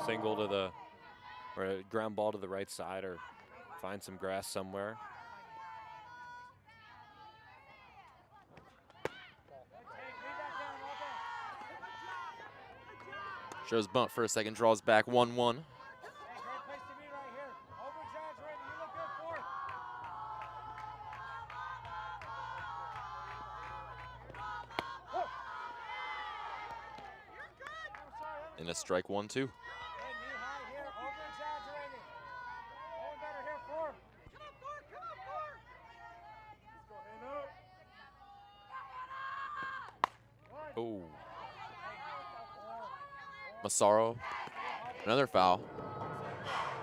Single to the, or a ground ball to the right side, or find some grass somewhere. Shows bunt for a second, draws back 1-1. And a strike 1-2. Oh. Massaro, another foul.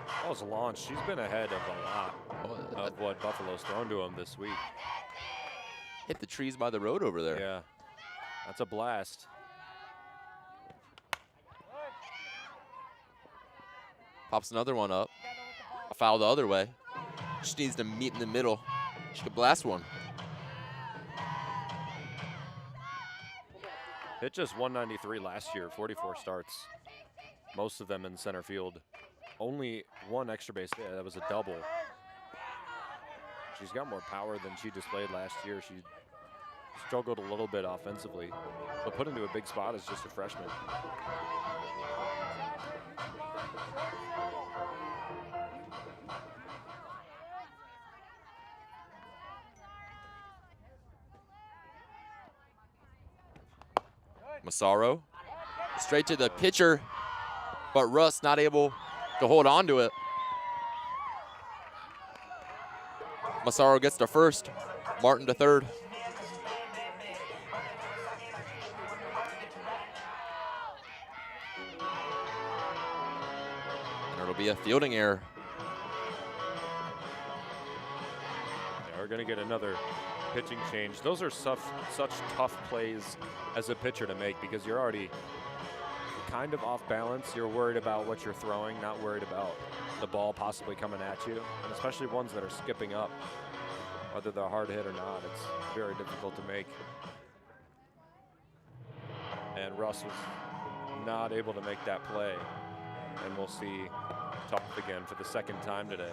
That was a launch. She's been ahead of a lot of what Buffalo's thrown to him this week. Hit the trees by the road over there. Yeah, that's a blast. Pops another one up. A foul the other way. She needs to meet in the middle. She could blast one. Hit just 193 last year, 44 starts. Most of them in center field. Only one extra base hit. That was a double. She's got more power than she displayed last year. She struggled a little bit offensively, but put into a big spot as just a freshman. Massaro straight to the pitcher, but Russ not able to hold on to it. Massaro gets to first, Martin to third. And it'll be a fielding error. Yeah, we're gonna get another pitching change. Those are such tough plays as a pitcher to make because you're already kind of off balance. You're worried about what you're throwing, not worried about the ball possibly coming at you, and especially ones that are skipping up, whether they're hard hit or not. It's very difficult to make. And Russ was not able to make that play, and we'll see Toth again for the second time today.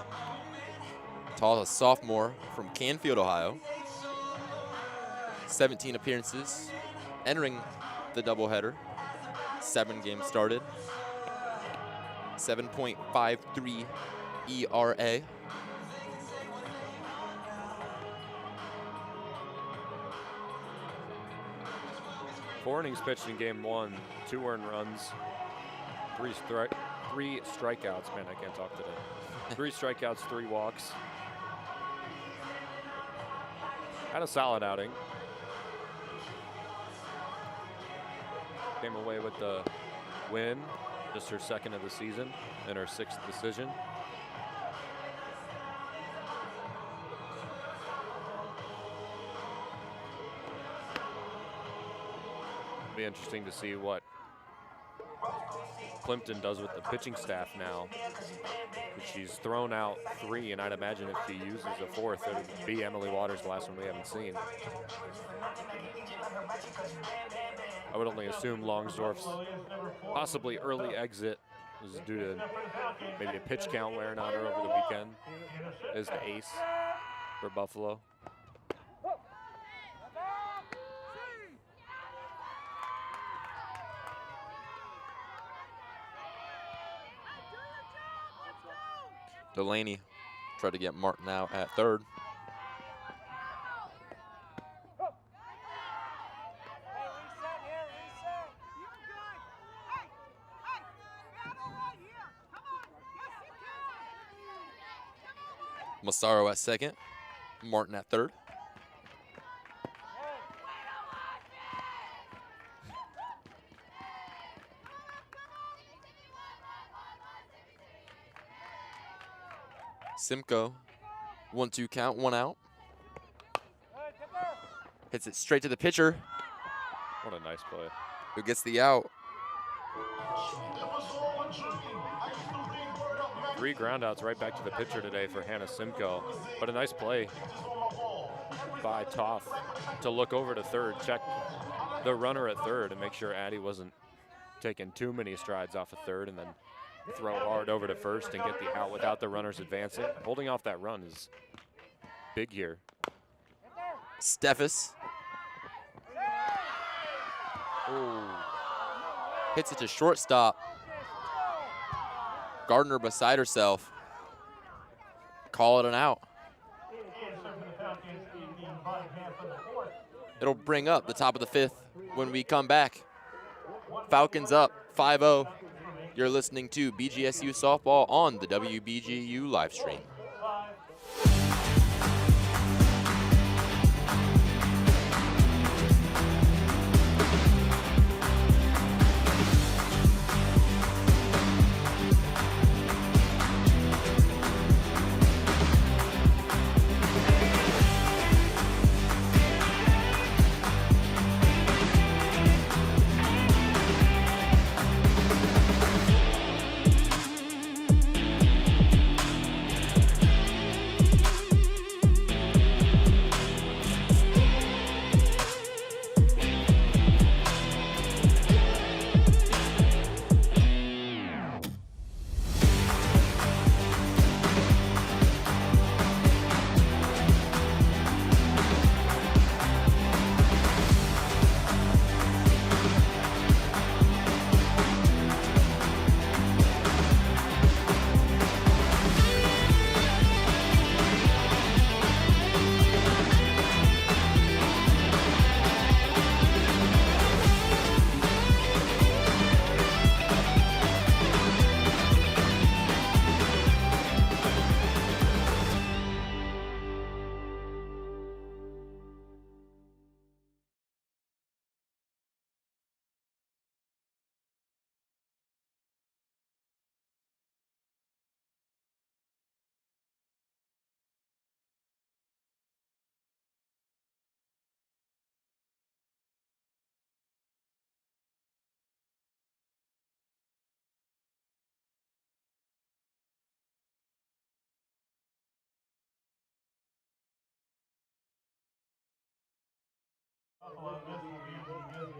Toth, a sophomore from Canfield, Ohio. 17 appearances, entering the doubleheader. 7 games started. 7.53 ERA. Four innings pitched in game 1, 2 earned runs, 3 strikeouts. Man, I can't talk today. 3 strikeouts, 3 walks. Had a solid outing. Came away with the win, just her second of the season and her 6th decision. It'll be interesting to see what Plimpton does with the pitching staff now. She's thrown out 3, and I'd imagine if she uses a 4th, it would be Emily Waters, the last one we haven't seen. I would only assume Longsdorf's possibly early exit was due to maybe a pitch count wearing on her over the weekend as the ace for Buffalo. Delaney tried to get Martin out at third. Massaro at second, Martin at third. Simcoe, 1-2 count, 1 out. Hits it straight to the pitcher. What a nice play. Who gets the out. 3 groundouts right back to the pitcher today for Hannah Simcoe. But a nice play by Toth to look over to third, check the runner at third, and make sure Addie wasn't taking too many strides off of third, and then throw hard over to first and get the out without the runners advancing. Holding off that run is big here. Steffes. Ooh. Hits it to shortstop. Gardner beside herself. Call it an out. It'll bring up the top of the 5th when we come back. Falcons up 5-0. You're listening to BGSU Softball on the WBGU live stream.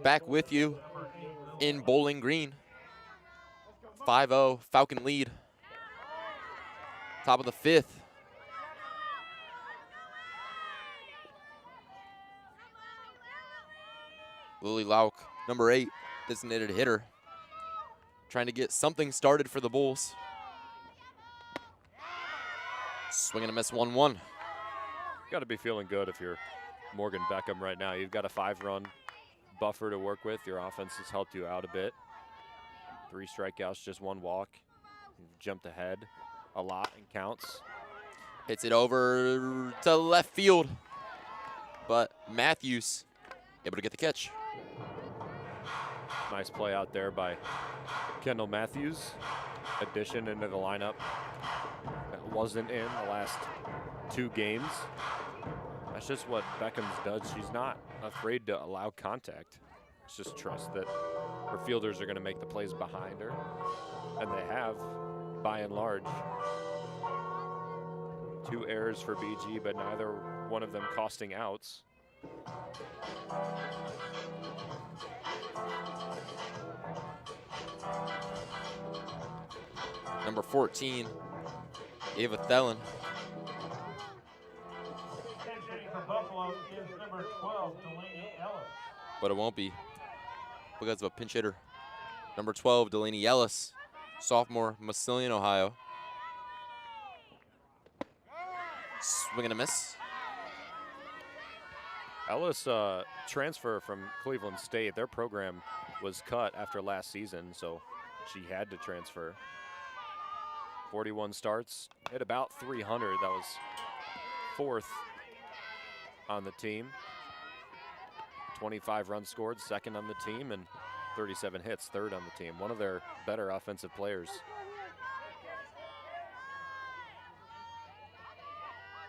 Back with you in Bowling Green. 5-0 Falcon lead. Top of the 5th. Lily Lauk, number 8, designated hitter. Trying to get something started for the Bulls. Swing and a miss, 1-1. Got to be feeling good if you're Morgan Beckham right now. You've got a 5-run buffer to work with. Your offense has helped you out a bit. 3 strikeouts, just 1 walk. You've jumped ahead a lot and counts. Hits it over to left field, but Matthews able to get the catch. Nice play out there by Kendall Matthews. Addition into the lineup that wasn't in the last 2 games. That's just what Beckham's does. She's not afraid to allow contact. It's just trust that her fielders are going to make the plays behind her, and they have, by and large. 2 errors for BG, but neither one of them costing outs. Number 14, Ava Thelen. But it won't be because of a pinch hitter. Number 12, Delaney Ellis, sophomore, Massillon, Ohio. Swing and a miss. Ellis transfer from Cleveland State. Their program was cut after last season, so she had to transfer. 41 starts, hit about 300. That was 4th on the team. 25 runs scored, 2nd on the team, and 37 hits, 3rd on the team. One of their better offensive players.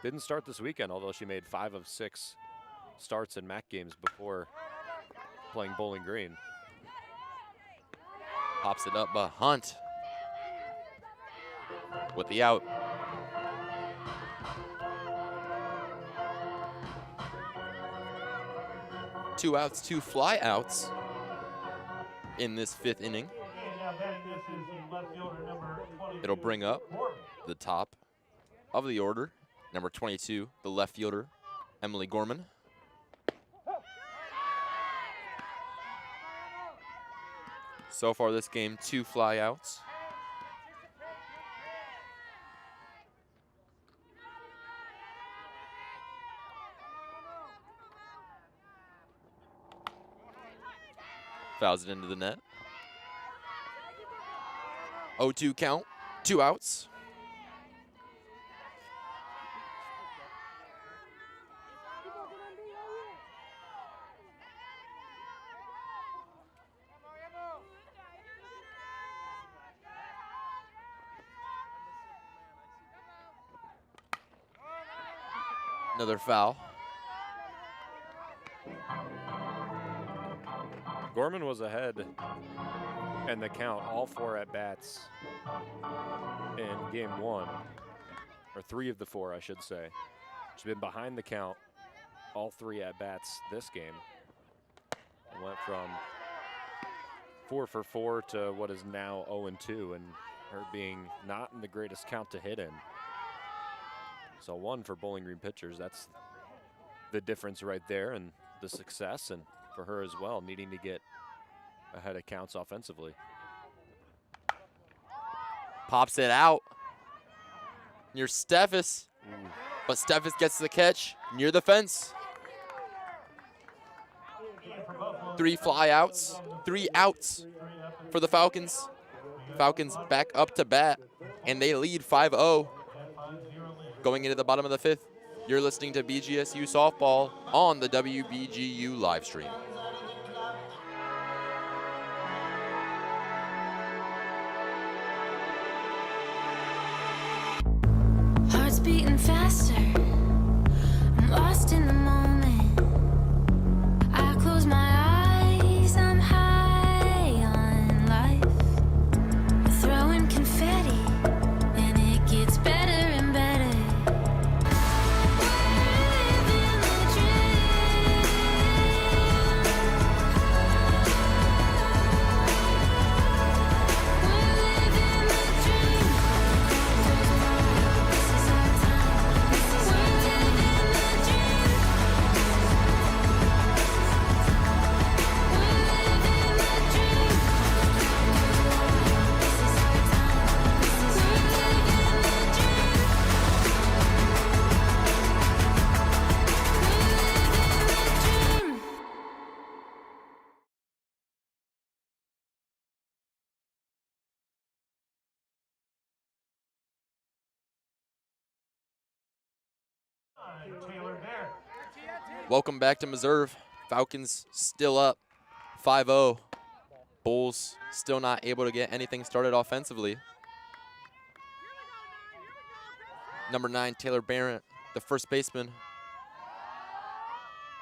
Didn't start this weekend, although she made 5 of 6 starts in MAC games before playing Bowling Green. Pops it up by Hunt with the out. Two outs, 2 fly outs in this 5th inning. It'll bring up the top of the order. Number 22, the left fielder, Emily Gorman. So far this game, 2 fly outs. Fouls it into the net. 0-2 count, 2 outs. Another foul. Gorman was ahead in the count, all 4 at-bats in game 1, or 3 of the 4, I should say. She's been behind the count, all 3 at-bats this game. And went from 4 for 4 to what is now 0-2, and her being not in the greatest count to hit in. So 1 for Bowling Green pitchers, that's the difference right there, and the success, and for her as well, needing to get ahead of counts offensively. Pops it out near Steffes, but Steffes gets the catch near the fence. 3 fly outs, 3 outs for the Falcons. Falcons back up to bat, and they lead 5-0 going into the bottom of the 5th. You're listening to BGSU Softball on the WBGU live stream. Heart's beating faster. I'm lost in the moment. I close my eyes. I'm high on life. Throwing confetti, and it gets better and better. Living the dream. Taylor Barrett. Welcome back to Meserve. Falcons still up 5-0. Bulls still not able to get anything started offensively. Number 9, Taylor Barrett, the first baseman,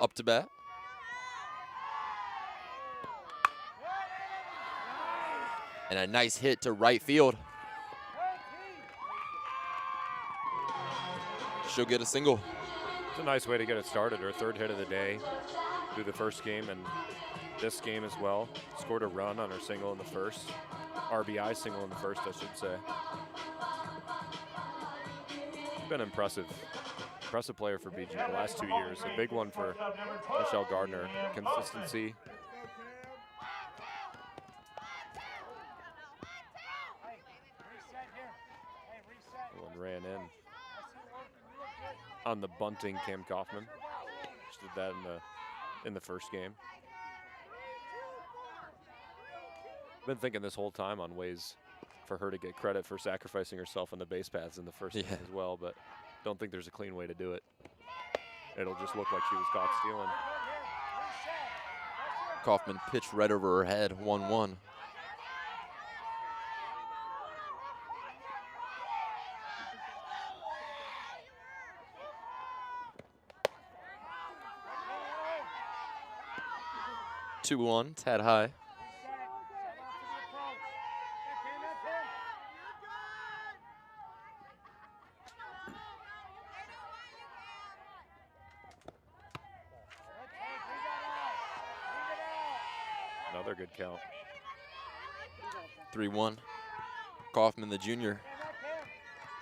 up to bat. And a nice hit to right field. She'll get a single. It's a nice way to get it started. Her third hit of the day through the first game and this game as well. Scored a run on her single in the first. RBI single in the first, I should say. Been impressive. Impressive player for BG the last 2 years. A big one for Michelle Gardner. Consistency. One ran in on the bunting Cam Kaufman. Just did that in the first game. Been thinking this whole time on ways for her to get credit for sacrificing herself on the base paths in the first game as well, but don't think there's a clean way to do it. It'll just look like she was caught stealing. Kaufman pitched right over her head, 1-1. Two-1, tad high. Another good count. 3-1. Kaufman, the junior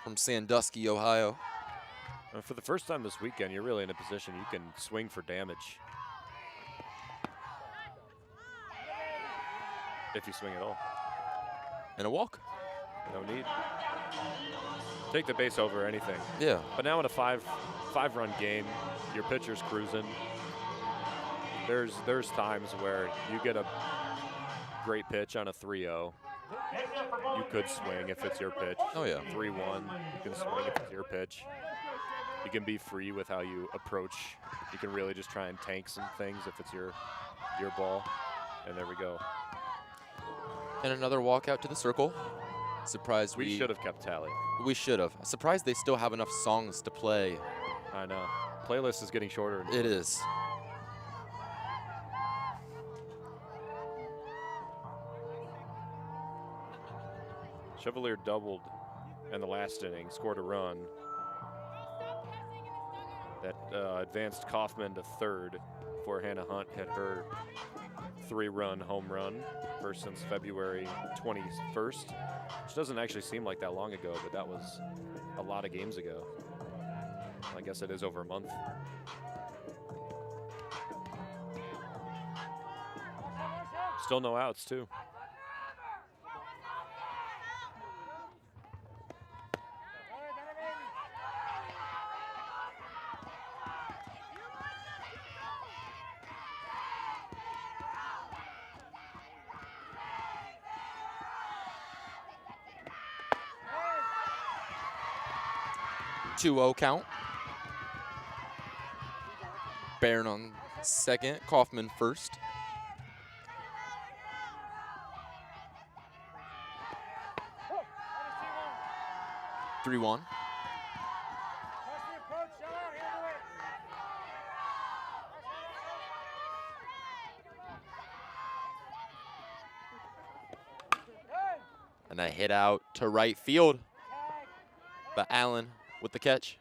from Sandusky, Ohio. And for the first time this weekend, you're really in a position you can swing for damage. If you swing at all. And a walk. No need. Take the base over anything. Yeah. But now in a five-run game, your pitcher's cruising. There's times where you get a great pitch on a 3-0. You could swing if it's your pitch. Oh, yeah. 3-1, you can swing if it's your pitch. You can be free with how you approach. You can really just try and tank some things if it's your ball. And there we go. And another walk out to the circle. Surprised we should have kept tally. We should have. Surprised they still have enough songs to play. I know. Playlist is getting shorter. It is. Chevalier doubled in the last inning, scored a run. That advanced Kaufman to third before Hannah Hunt hit her 3-run home run, first since February 21st, which doesn't actually seem like that long ago, but that was a lot of games ago. I guess it is over a month. Still no outs, too. Two-0 count. Barron on second, Kaufman first. Three one. And a hit out to right field. But Allen with the catch.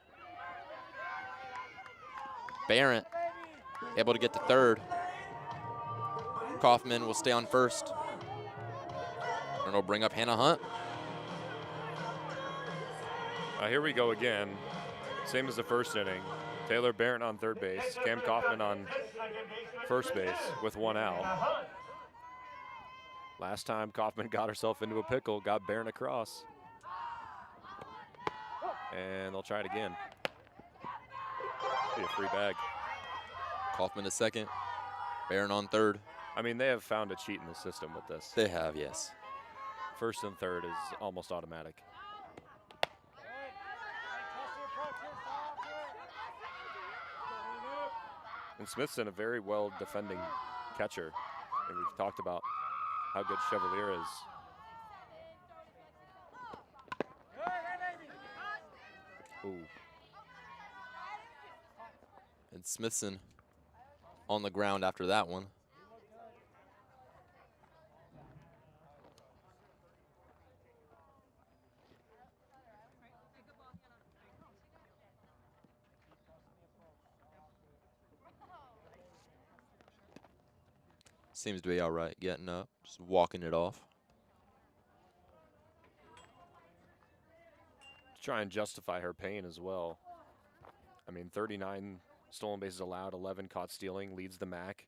Barrett able to get to third. Kaufman will stay on first. And it'll bring up Hannah Hunt. Here we go again. Same as the first inning. Taylor Barrett on third base. Cam Kaufman on first base with one out. Last time Kaufman got herself into a pickle, got Barrett across. And they'll try it again. Be a free bag. Kaufman to second. Barron on third. I mean, they have found a cheat in the system with this. They have, yes. First and third is almost automatic. And Smithson, a very well defending catcher. And we've talked about how good Chevalier is. Ooh. And Smithson on the ground after that one. Seems to be all right getting up, just walking it off. To try and justify her pain as well. I mean, 39 stolen bases allowed, 11 caught stealing, leads the MAC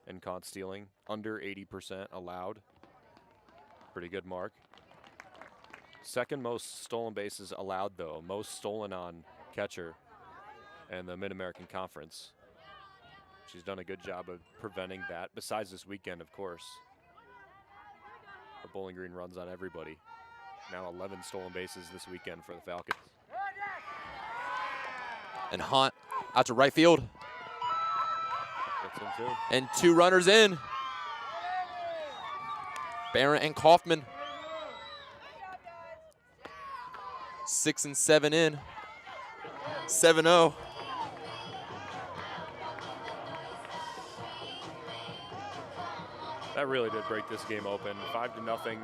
in caught stealing, under 80% allowed. Pretty good mark. Second most stolen bases allowed, though, most stolen on catcher in the Mid-American Conference. She's done a good job of preventing that, besides this weekend, of course. The Bowling Green runs on everybody. Now 11 stolen bases this weekend for the Falcons. And Hunt out to right field. Gets in too. And 2 runners in. Barrett and Kaufman. 6 and 7 in. 7-0. That really did break this game open. 5-0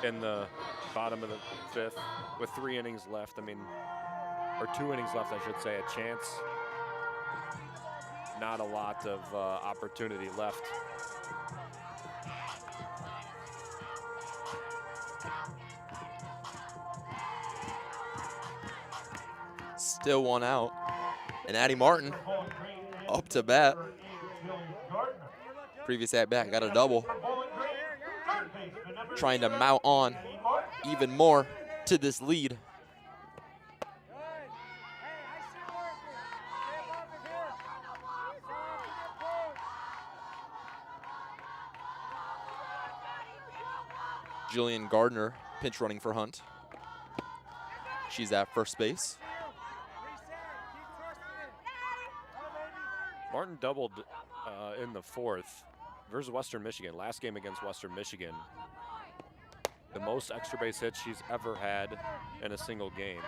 in the bottom of the 5th with 3 innings left. I mean, or 2 innings left, I should say. A chance. Not a lot of opportunity left. Still 1 out. And Addie Martin up to bat. Previous at bat got a double. Trying to mount on even more to this lead. Jillian Gardner pinch running for Hunt. She's at first base. Martin doubled in the 4th versus Western Michigan. Last game against Western Michigan. The most extra base hits she's ever had in a single game.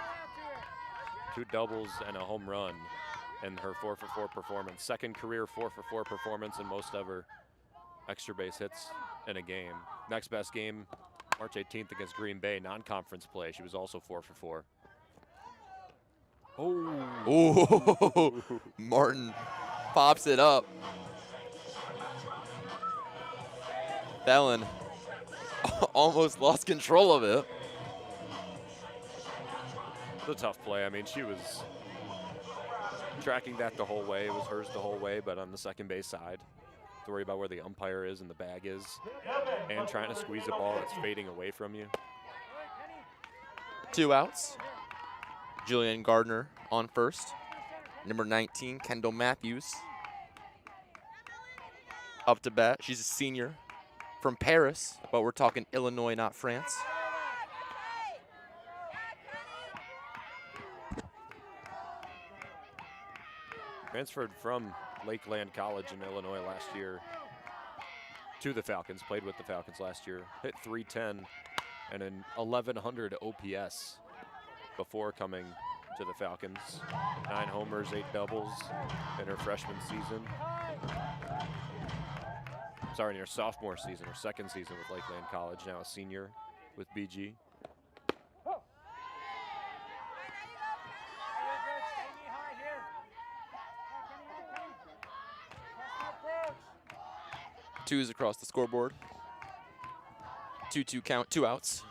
2 doubles and a home run in her 4-for-4 performance. Second career 4-for-4 performance and most ever extra base hits in a game. Next best game, March 18th against Green Bay, non-conference play. She was also 4-for-4. Oh, Martin pops it up. Fallon almost lost control of it. It's a tough play. I mean, she was tracking that the whole way. It was hers the whole way, but on the second base side, to worry about where the umpire is and the bag is, and trying to squeeze a ball that's fading away from you. 2 outs. Jillian Gardner on first. Number 19, Kendall Matthews. Up to bat. She's a senior from Paris, but we're talking Illinois, not France. Transferred from Lakeland College in Illinois last year to the Falcons, played with the Falcons last year, hit .310 and an 1100 OPS before coming to the Falcons. 9 homers, 8 doubles in her freshman season. Sorry, in her sophomore season, her second season with Lakeland College, now a senior with BG. Twos across the scoreboard. 2-2 count, 2 outs.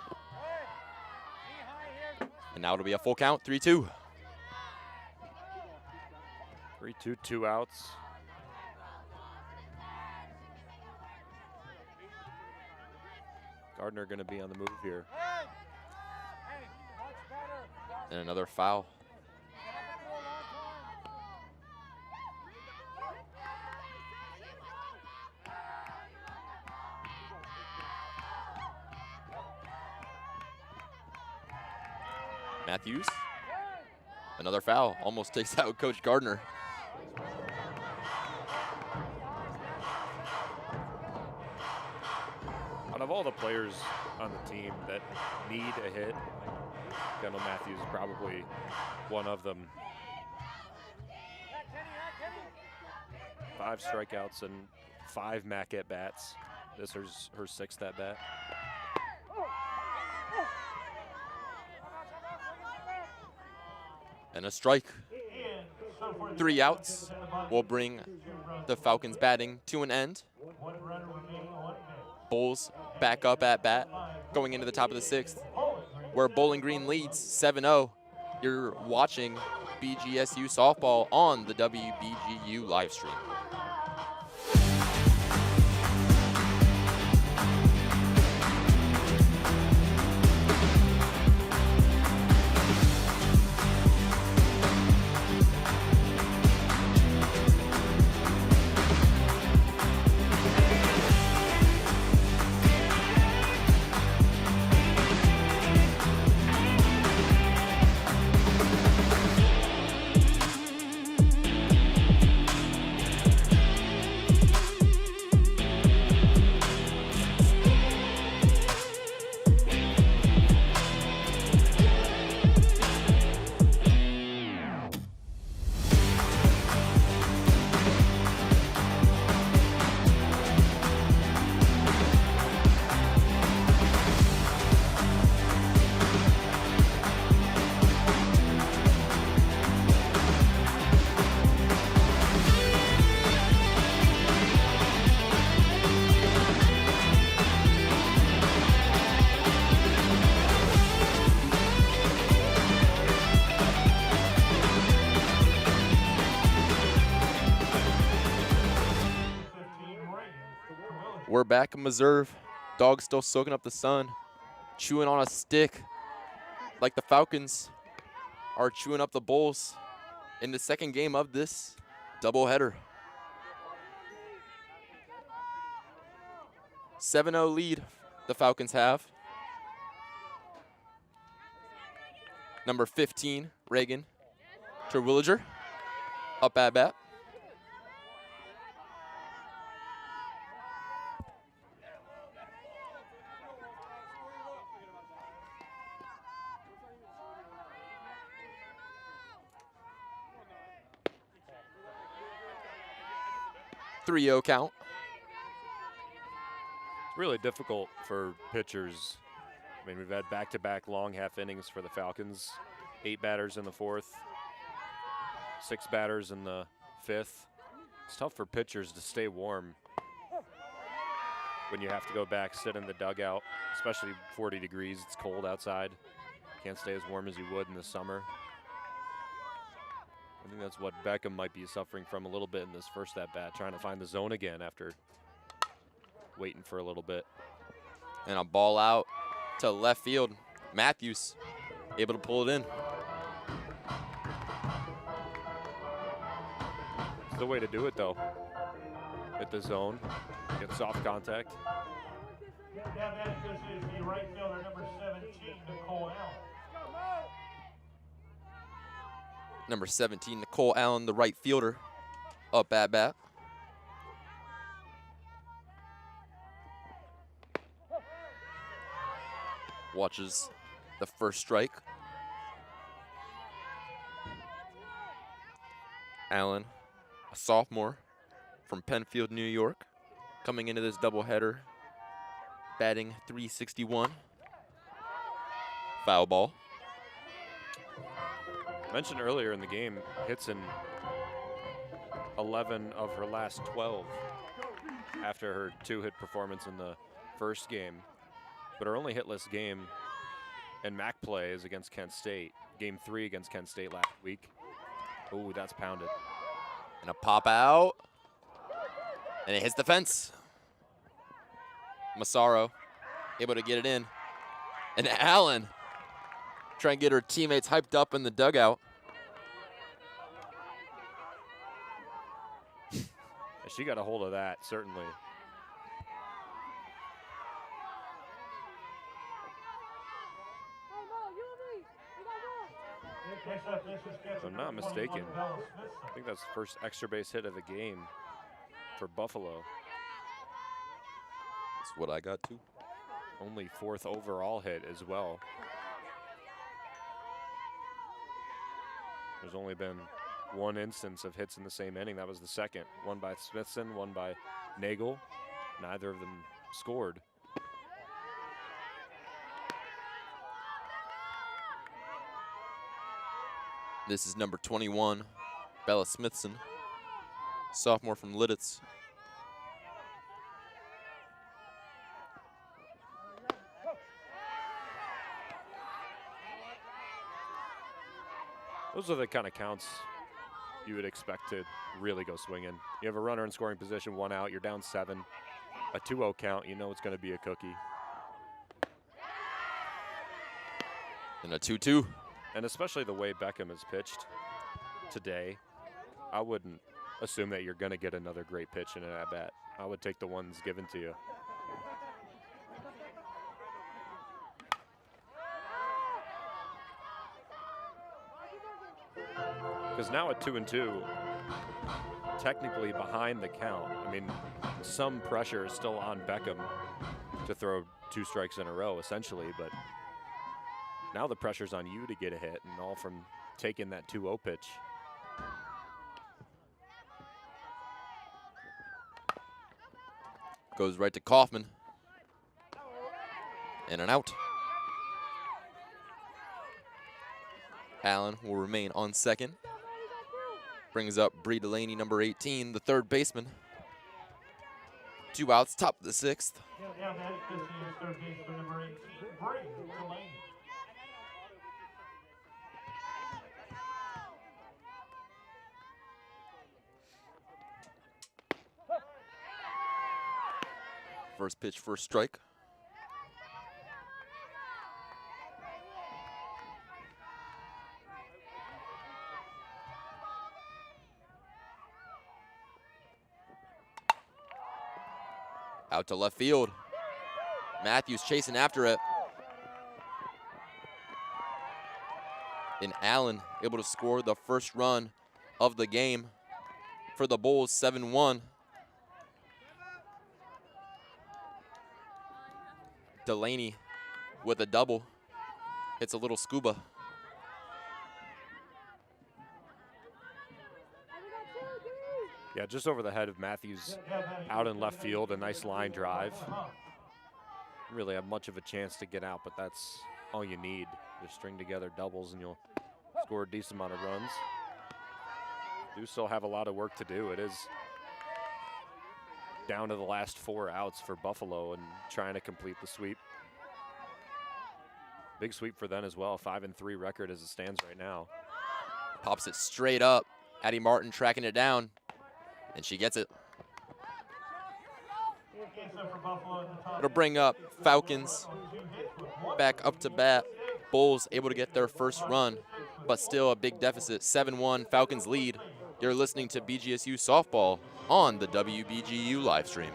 And now it'll be a full count, 3-2. 3-2, 2 outs. Gardner going to be on the move here. And another foul. Matthews, another foul, almost takes out Coach Gardner. all the players on the team that need a hit, Kendall Matthews is probably one of them. 5 strikeouts and 5 MAC at-bats. This is her 6th at-bat. And a strike. 3 outs will bring the Falcons batting to an end. Bulls back up at bat going into the top of the 6th, where Bowling Green leads 7-0. You're watching BGSU softball on the WBGU live stream. We're back in Meserve. Dogs still soaking up the sun, chewing on a stick like the Falcons are chewing up the Bulls in the second game of this doubleheader. 7-0 lead the Falcons have. Number 15, Reagan Terwilliger, up at bat. .30 count. It's really difficult for pitchers. I mean, we've had back-to-back long half innings for the Falcons. 8 batters in the 4th, 6 batters in the 5th. It's tough for pitchers to stay warm when you have to go back, sit in the dugout, especially 40 degrees. It's cold outside. Can't stay as warm as you would in the summer. I think that's what Beckham might be suffering from a little bit in this first at-bat, trying to find the zone again after waiting for a little bit. And a ball out to left field. Matthews able to pull it in. It's the way to do it, though. Hit the zone, get soft contact. Now that this is the right fielder, number 17, Nicole Allen. Number 17, Nicole Allen, the right fielder, up at bat. Watches the first strike. Allen, a sophomore from Penfield, New York, coming into this doubleheader, batting .361. Foul ball. Mentioned earlier in the game, hits in 11 of her last 12 after her 2-hit performance in the first game. But her only hitless game in MAC play is against Kent State. Game 3 against Kent State last week. Ooh, that's pounded. And a pop out. And it hits the fence. Massaro able to get it in. And Allen trying to get her teammates hyped up in the dugout. She got a hold of that, certainly. If I'm not mistaken, I think that's the first extra base hit of the game for Buffalo. That's what I got too. only 4th overall hit as well. There's only been one instance of hits in the same inning. That was the second. One by Smithson, one by Nagel. Neither of them scored. This is number 21, Bella Smithson, sophomore from Lidditz. Those are the kind of counts you would expect to really go swinging. You have a runner in scoring position, 1 out, you're down 7. A 2-0 count, you know it's going to be a cookie. And a 2-2. And especially the way Beckham has pitched today, I wouldn't assume that you're going to get another great pitch in an at-bat. I would take the ones given to you. Because now at 2-2, technically behind the count. I mean, some pressure is still on Beckham to throw 2 strikes in a row, essentially, but now the pressure's on you to get a hit, and all from taking that 2-0 pitch. Goes right to Kaufman. And an out. Allen will remain on second. Brings up Bree Delaney, number 18, the third baseman. 2 outs, top of the 6th. Now that this is third baseman number 18, Bree Delaney. First pitch, first strike. Out to left field. Matthews chasing after it. And Allen able to score the first run of the game for the Bulls, 7-1. Delaney with a double. Hits a little scuba. Yeah, just over the head of Matthews out in left field, a nice line drive. Really have much of a chance to get out, but that's all you need. Just string together doubles and you'll score a decent amount of runs. Do still have a lot of work to do. It is down to the last 4 outs for Buffalo and trying to complete the sweep. Big sweep for them as well, 5-3 record as it stands right now. Pops it straight up. Addie Martin tracking it down. And she gets it. It'll bring up Falcons back up to bat. Bulls able to get their first run, but still a big deficit. 7-1 Falcons lead. You're listening to BGSU softball on the WBGU live stream.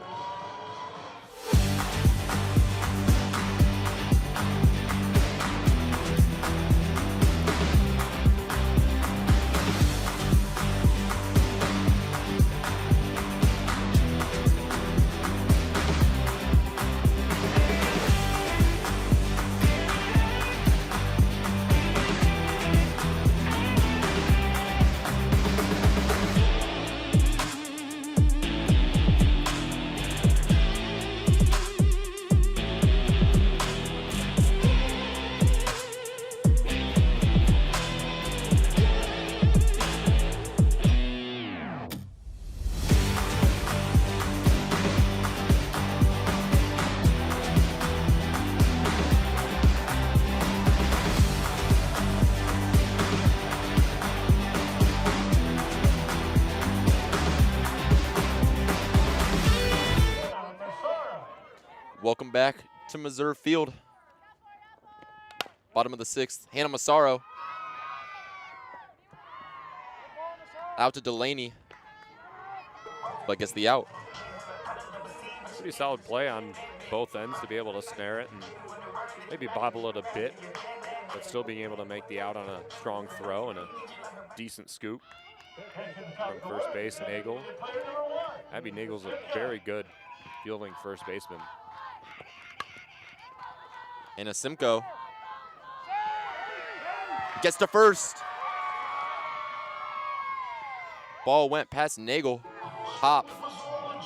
Welcome back to Meserve Field. Bottom of the 6th, Hannah Massaro. Out to Delaney, but gets the out. Pretty solid play on both ends to be able to snare it and maybe bobble it a bit, but still being able to make the out on a strong throw and a decent scoop from first base, Nagel. Abby Nagel's a very good fielding first baseman. And a Simcoe gets to first. Ball went past Nagel. Pop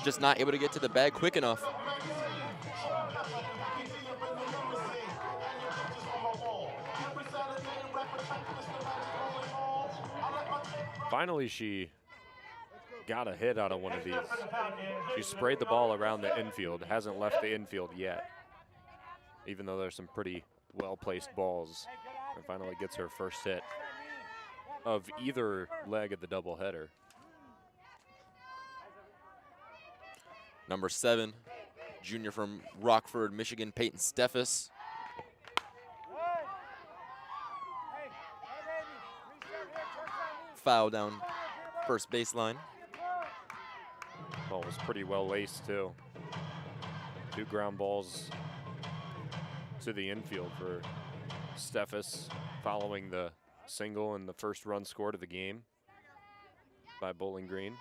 just not able to get to the bag quick enough. Finally, she got a hit out of one of these. She sprayed the ball around the infield, hasn't left the infield yet, even though there's some pretty well-placed balls. And finally gets her first hit of either leg of the doubleheader. Number 7, junior from Rockford, Michigan, Peyton Steffes. Foul down first baseline. Ball was pretty well laced too. 2 ground balls to the infield for Steffes, following the single and the first run scored of the game by Bowling Green.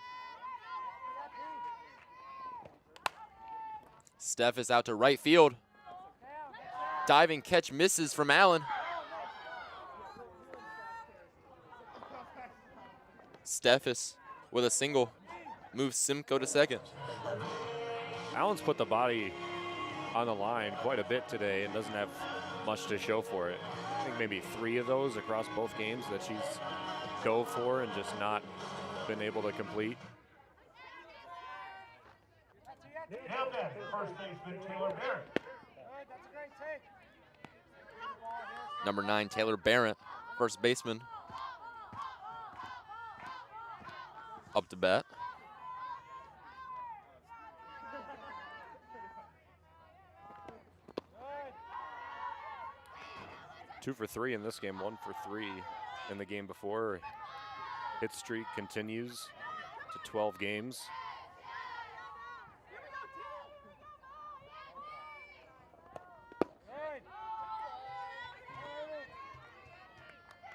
Steffes out to right field. Diving catch misses from Allen. Steffes with a single moves Simcoe to second. Allen's put the body on the line quite a bit today and doesn't have much to show for it. I think maybe 3 of those across both games that she's dove for and just not been able to complete. Now back, first baseman Taylor Barrett. Number 9, Taylor Barrett, first baseman. Up to bat. Two for 3 in this game, 1 for 3 in the game before. Hit streak continues to 12 games.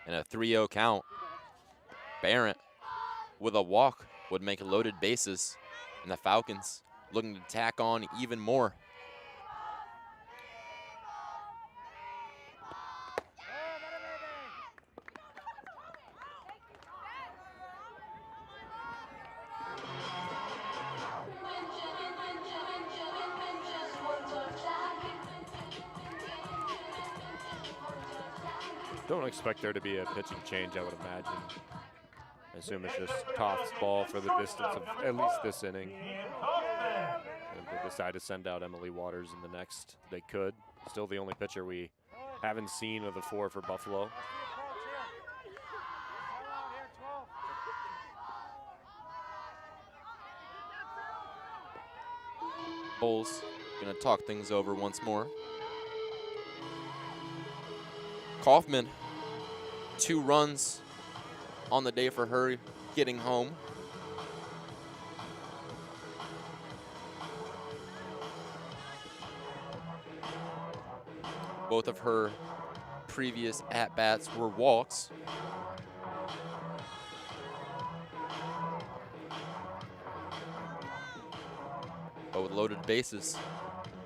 And a 3-0 count. Barrett with a walk would make loaded bases, and the Falcons looking to tack on even more. Don't expect there to be a pitching change, I would imagine. I assume it's just Toth's ball for the distance of at least this inning. And they decide to send out Emily Waters in the next. They could. Still the only pitcher we haven't seen of the 4 for Buffalo. Bowles gonna talk things over once more. Kaufman, 2 runs on the day for her getting home. Both of her previous at-bats were walks. But with loaded bases,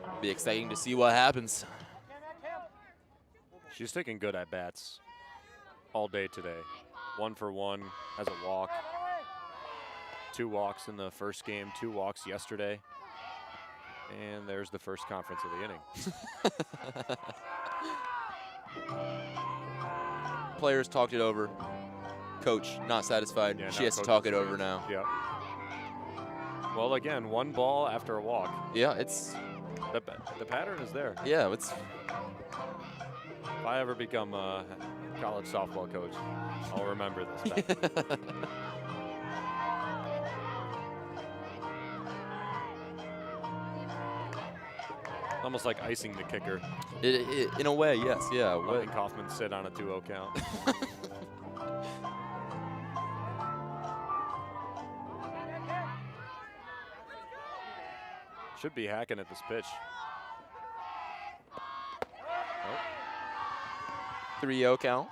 it'll be exciting to see what happens. She's taking good at-bats all day today. 1 for 1 as a walk. 2 walks in the first game, 2 walks yesterday. And there's the first conference of the inning. Players talked it over. Coach not satisfied. Yeah, she has to talk it over now. Yeah. Well, again, 1 ball after a walk. Yeah, it's... The pattern is there. Yeah, it's... If I ever become a college softball coach, I'll remember this pattern. Almost like icing the kicker. In a way, yes, yeah. Letting Kaufman sit on a 2-0 count. Should be hacking at this pitch. 3-0 count.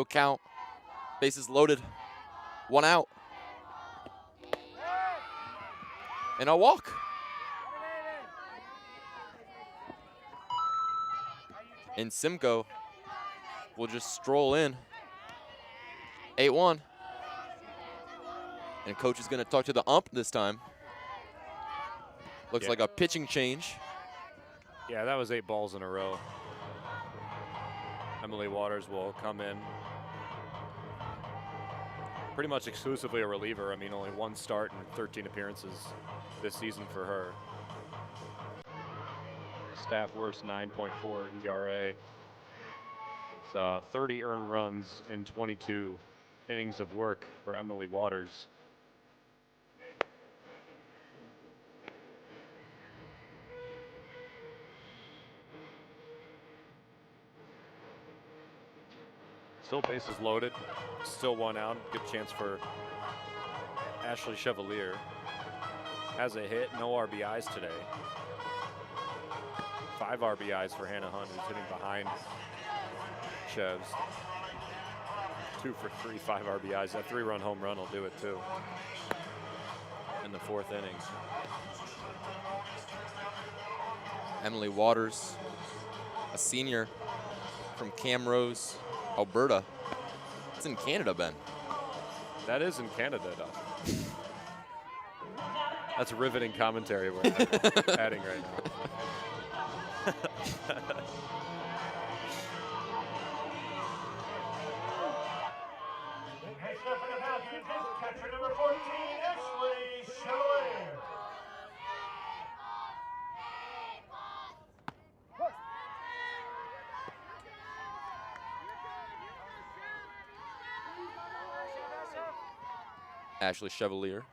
Count. Bases loaded. 1 out. And a walk. And Simcoe will just stroll in. 8-1. And coach is going to talk to the ump this time. Looks like a pitching change. Yeah, that was 8 balls in a row. Emily Waters will come in. Pretty much exclusively a reliever. I mean, only 1 start and 13 appearances this season for her. Staff worst 9.4 ERA. It's 30 earned runs in 22 innings of work for Emily Waters. Still bases loaded, still 1 out. Good chance for Ashley Chevalier. Has a hit, no RBIs today. 5 RBIs for Hannah Hunt, who's hitting behind Chevs. 2 for 3, 5 RBIs. That 3-run home run will do it too in the 4th inning. Emily Waters, a senior from Camrose, Alberta. It's in Canada, Ben. That is in Canada, though. That's riveting commentary we're adding right now. Next up for the Falcons is catcher number 14, Ashley Chevalier. Ashley Chevalier.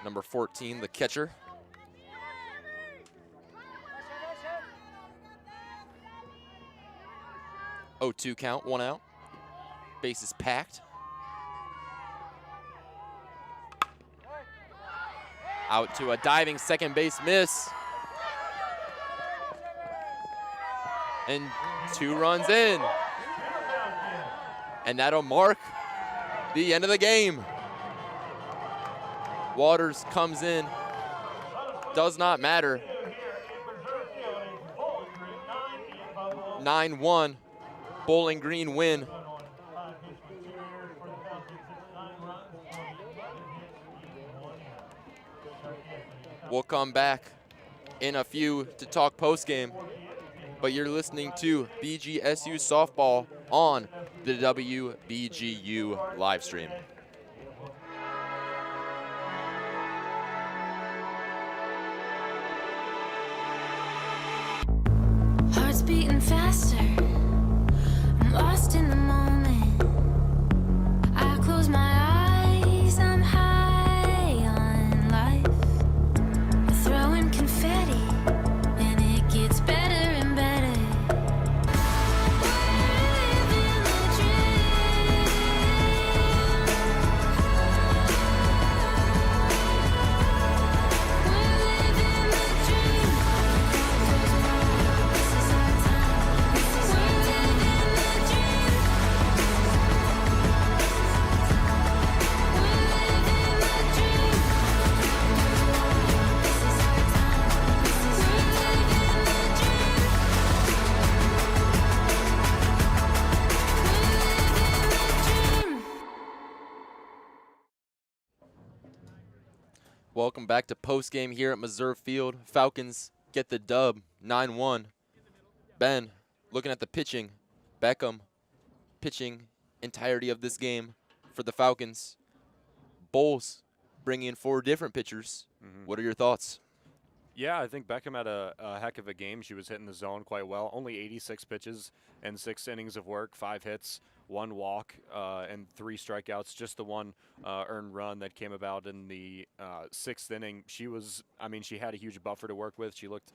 Number 14, the catcher. Oh, 2 count, 1 out. Base is packed. Out to a diving second base miss. And 2 runs in. And that'll mark the end of the game. Waters comes in. Does not matter. 9-1. Bowling Green win. We'll come back in a few to talk postgame, but you're listening to BGSU softball on the WBGU live stream. Heart's beating faster. I'm lost in the moment. I close my eyes. I'm high on life. We're throwing confetti, and it gets better and better. We're living the dream. We're living the dream. This is our time. We're living the dream. We're living the dream. This is our time. We're living the dream. We're living the dream. Welcome back to postgame here at Meserve Field. Falcons get the dub, 9-1. Ben, looking at the pitching, Beckham pitching entirety of this game for the Falcons. Bowles bringing in 4 different pitchers. What are your thoughts? Yeah, I think Beckham had a heck of a game. She was hitting the zone quite well. Only 86 pitches and 6 innings of work, 5 hits, 1 walk, and 3 strikeouts. Just the 1 earned run that came about in the 6th inning. She had a huge buffer to work with. She looked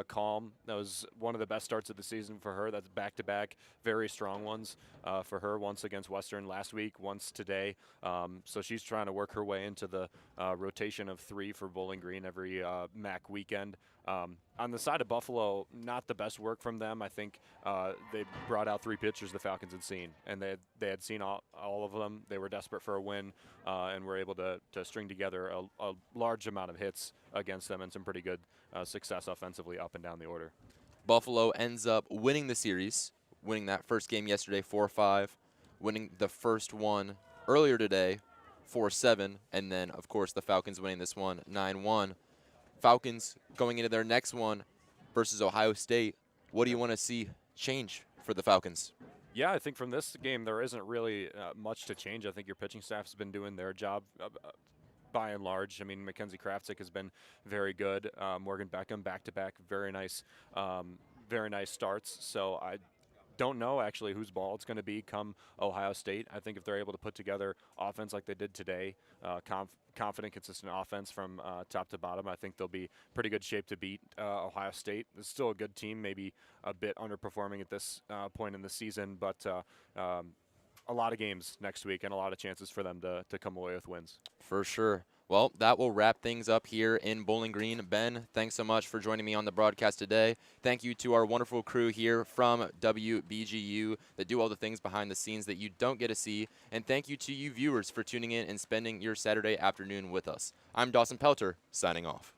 calm. That was one of the best starts of the season for her. That's back-to-back, very strong ones for her. Once against Western last week, once today. So she's trying to work her way into the rotation of 3 for Bowling Green every MAC weekend. on the side of Buffalo, not the best work from them. I think they brought out 3 pitchers the Falcons had seen, and they had seen all of them. They were desperate for a win, and were able to string together a large amount of hits against them and some pretty good success offensively up and down the order. Buffalo ends up winning the series, winning that first game yesterday 4-5, winning the first one earlier today 4-7, and then, of course, the Falcons winning this one 9-1. Falcons going into their next one versus Ohio State. What do you want to see change for the Falcons? Yeah, I think from this game there isn't really much to change. I think your pitching staff's been doing their job by and large. I mean, Mackenzie Kraftsick has been very good. Morgan Beckham back-to-back, very nice starts. So I don't know actually whose ball it's going to be come Ohio State. I think if they're able to put together offense like they did today, confident, consistent offense from top to bottom, I think they'll be pretty good shape to beat Ohio State. It's still a good team, maybe a bit underperforming at this point in the season, but a lot of games next week and a lot of chances for them to come away with wins. For sure. Well, that will wrap things up here in Bowling Green. Ben, thanks so much for joining me on the broadcast today. Thank you to our wonderful crew here from WBGU that do all the things behind the scenes that you don't get to see. And thank you to you viewers for tuning in and spending your Saturday afternoon with us. I'm Dawson Pelter, signing off.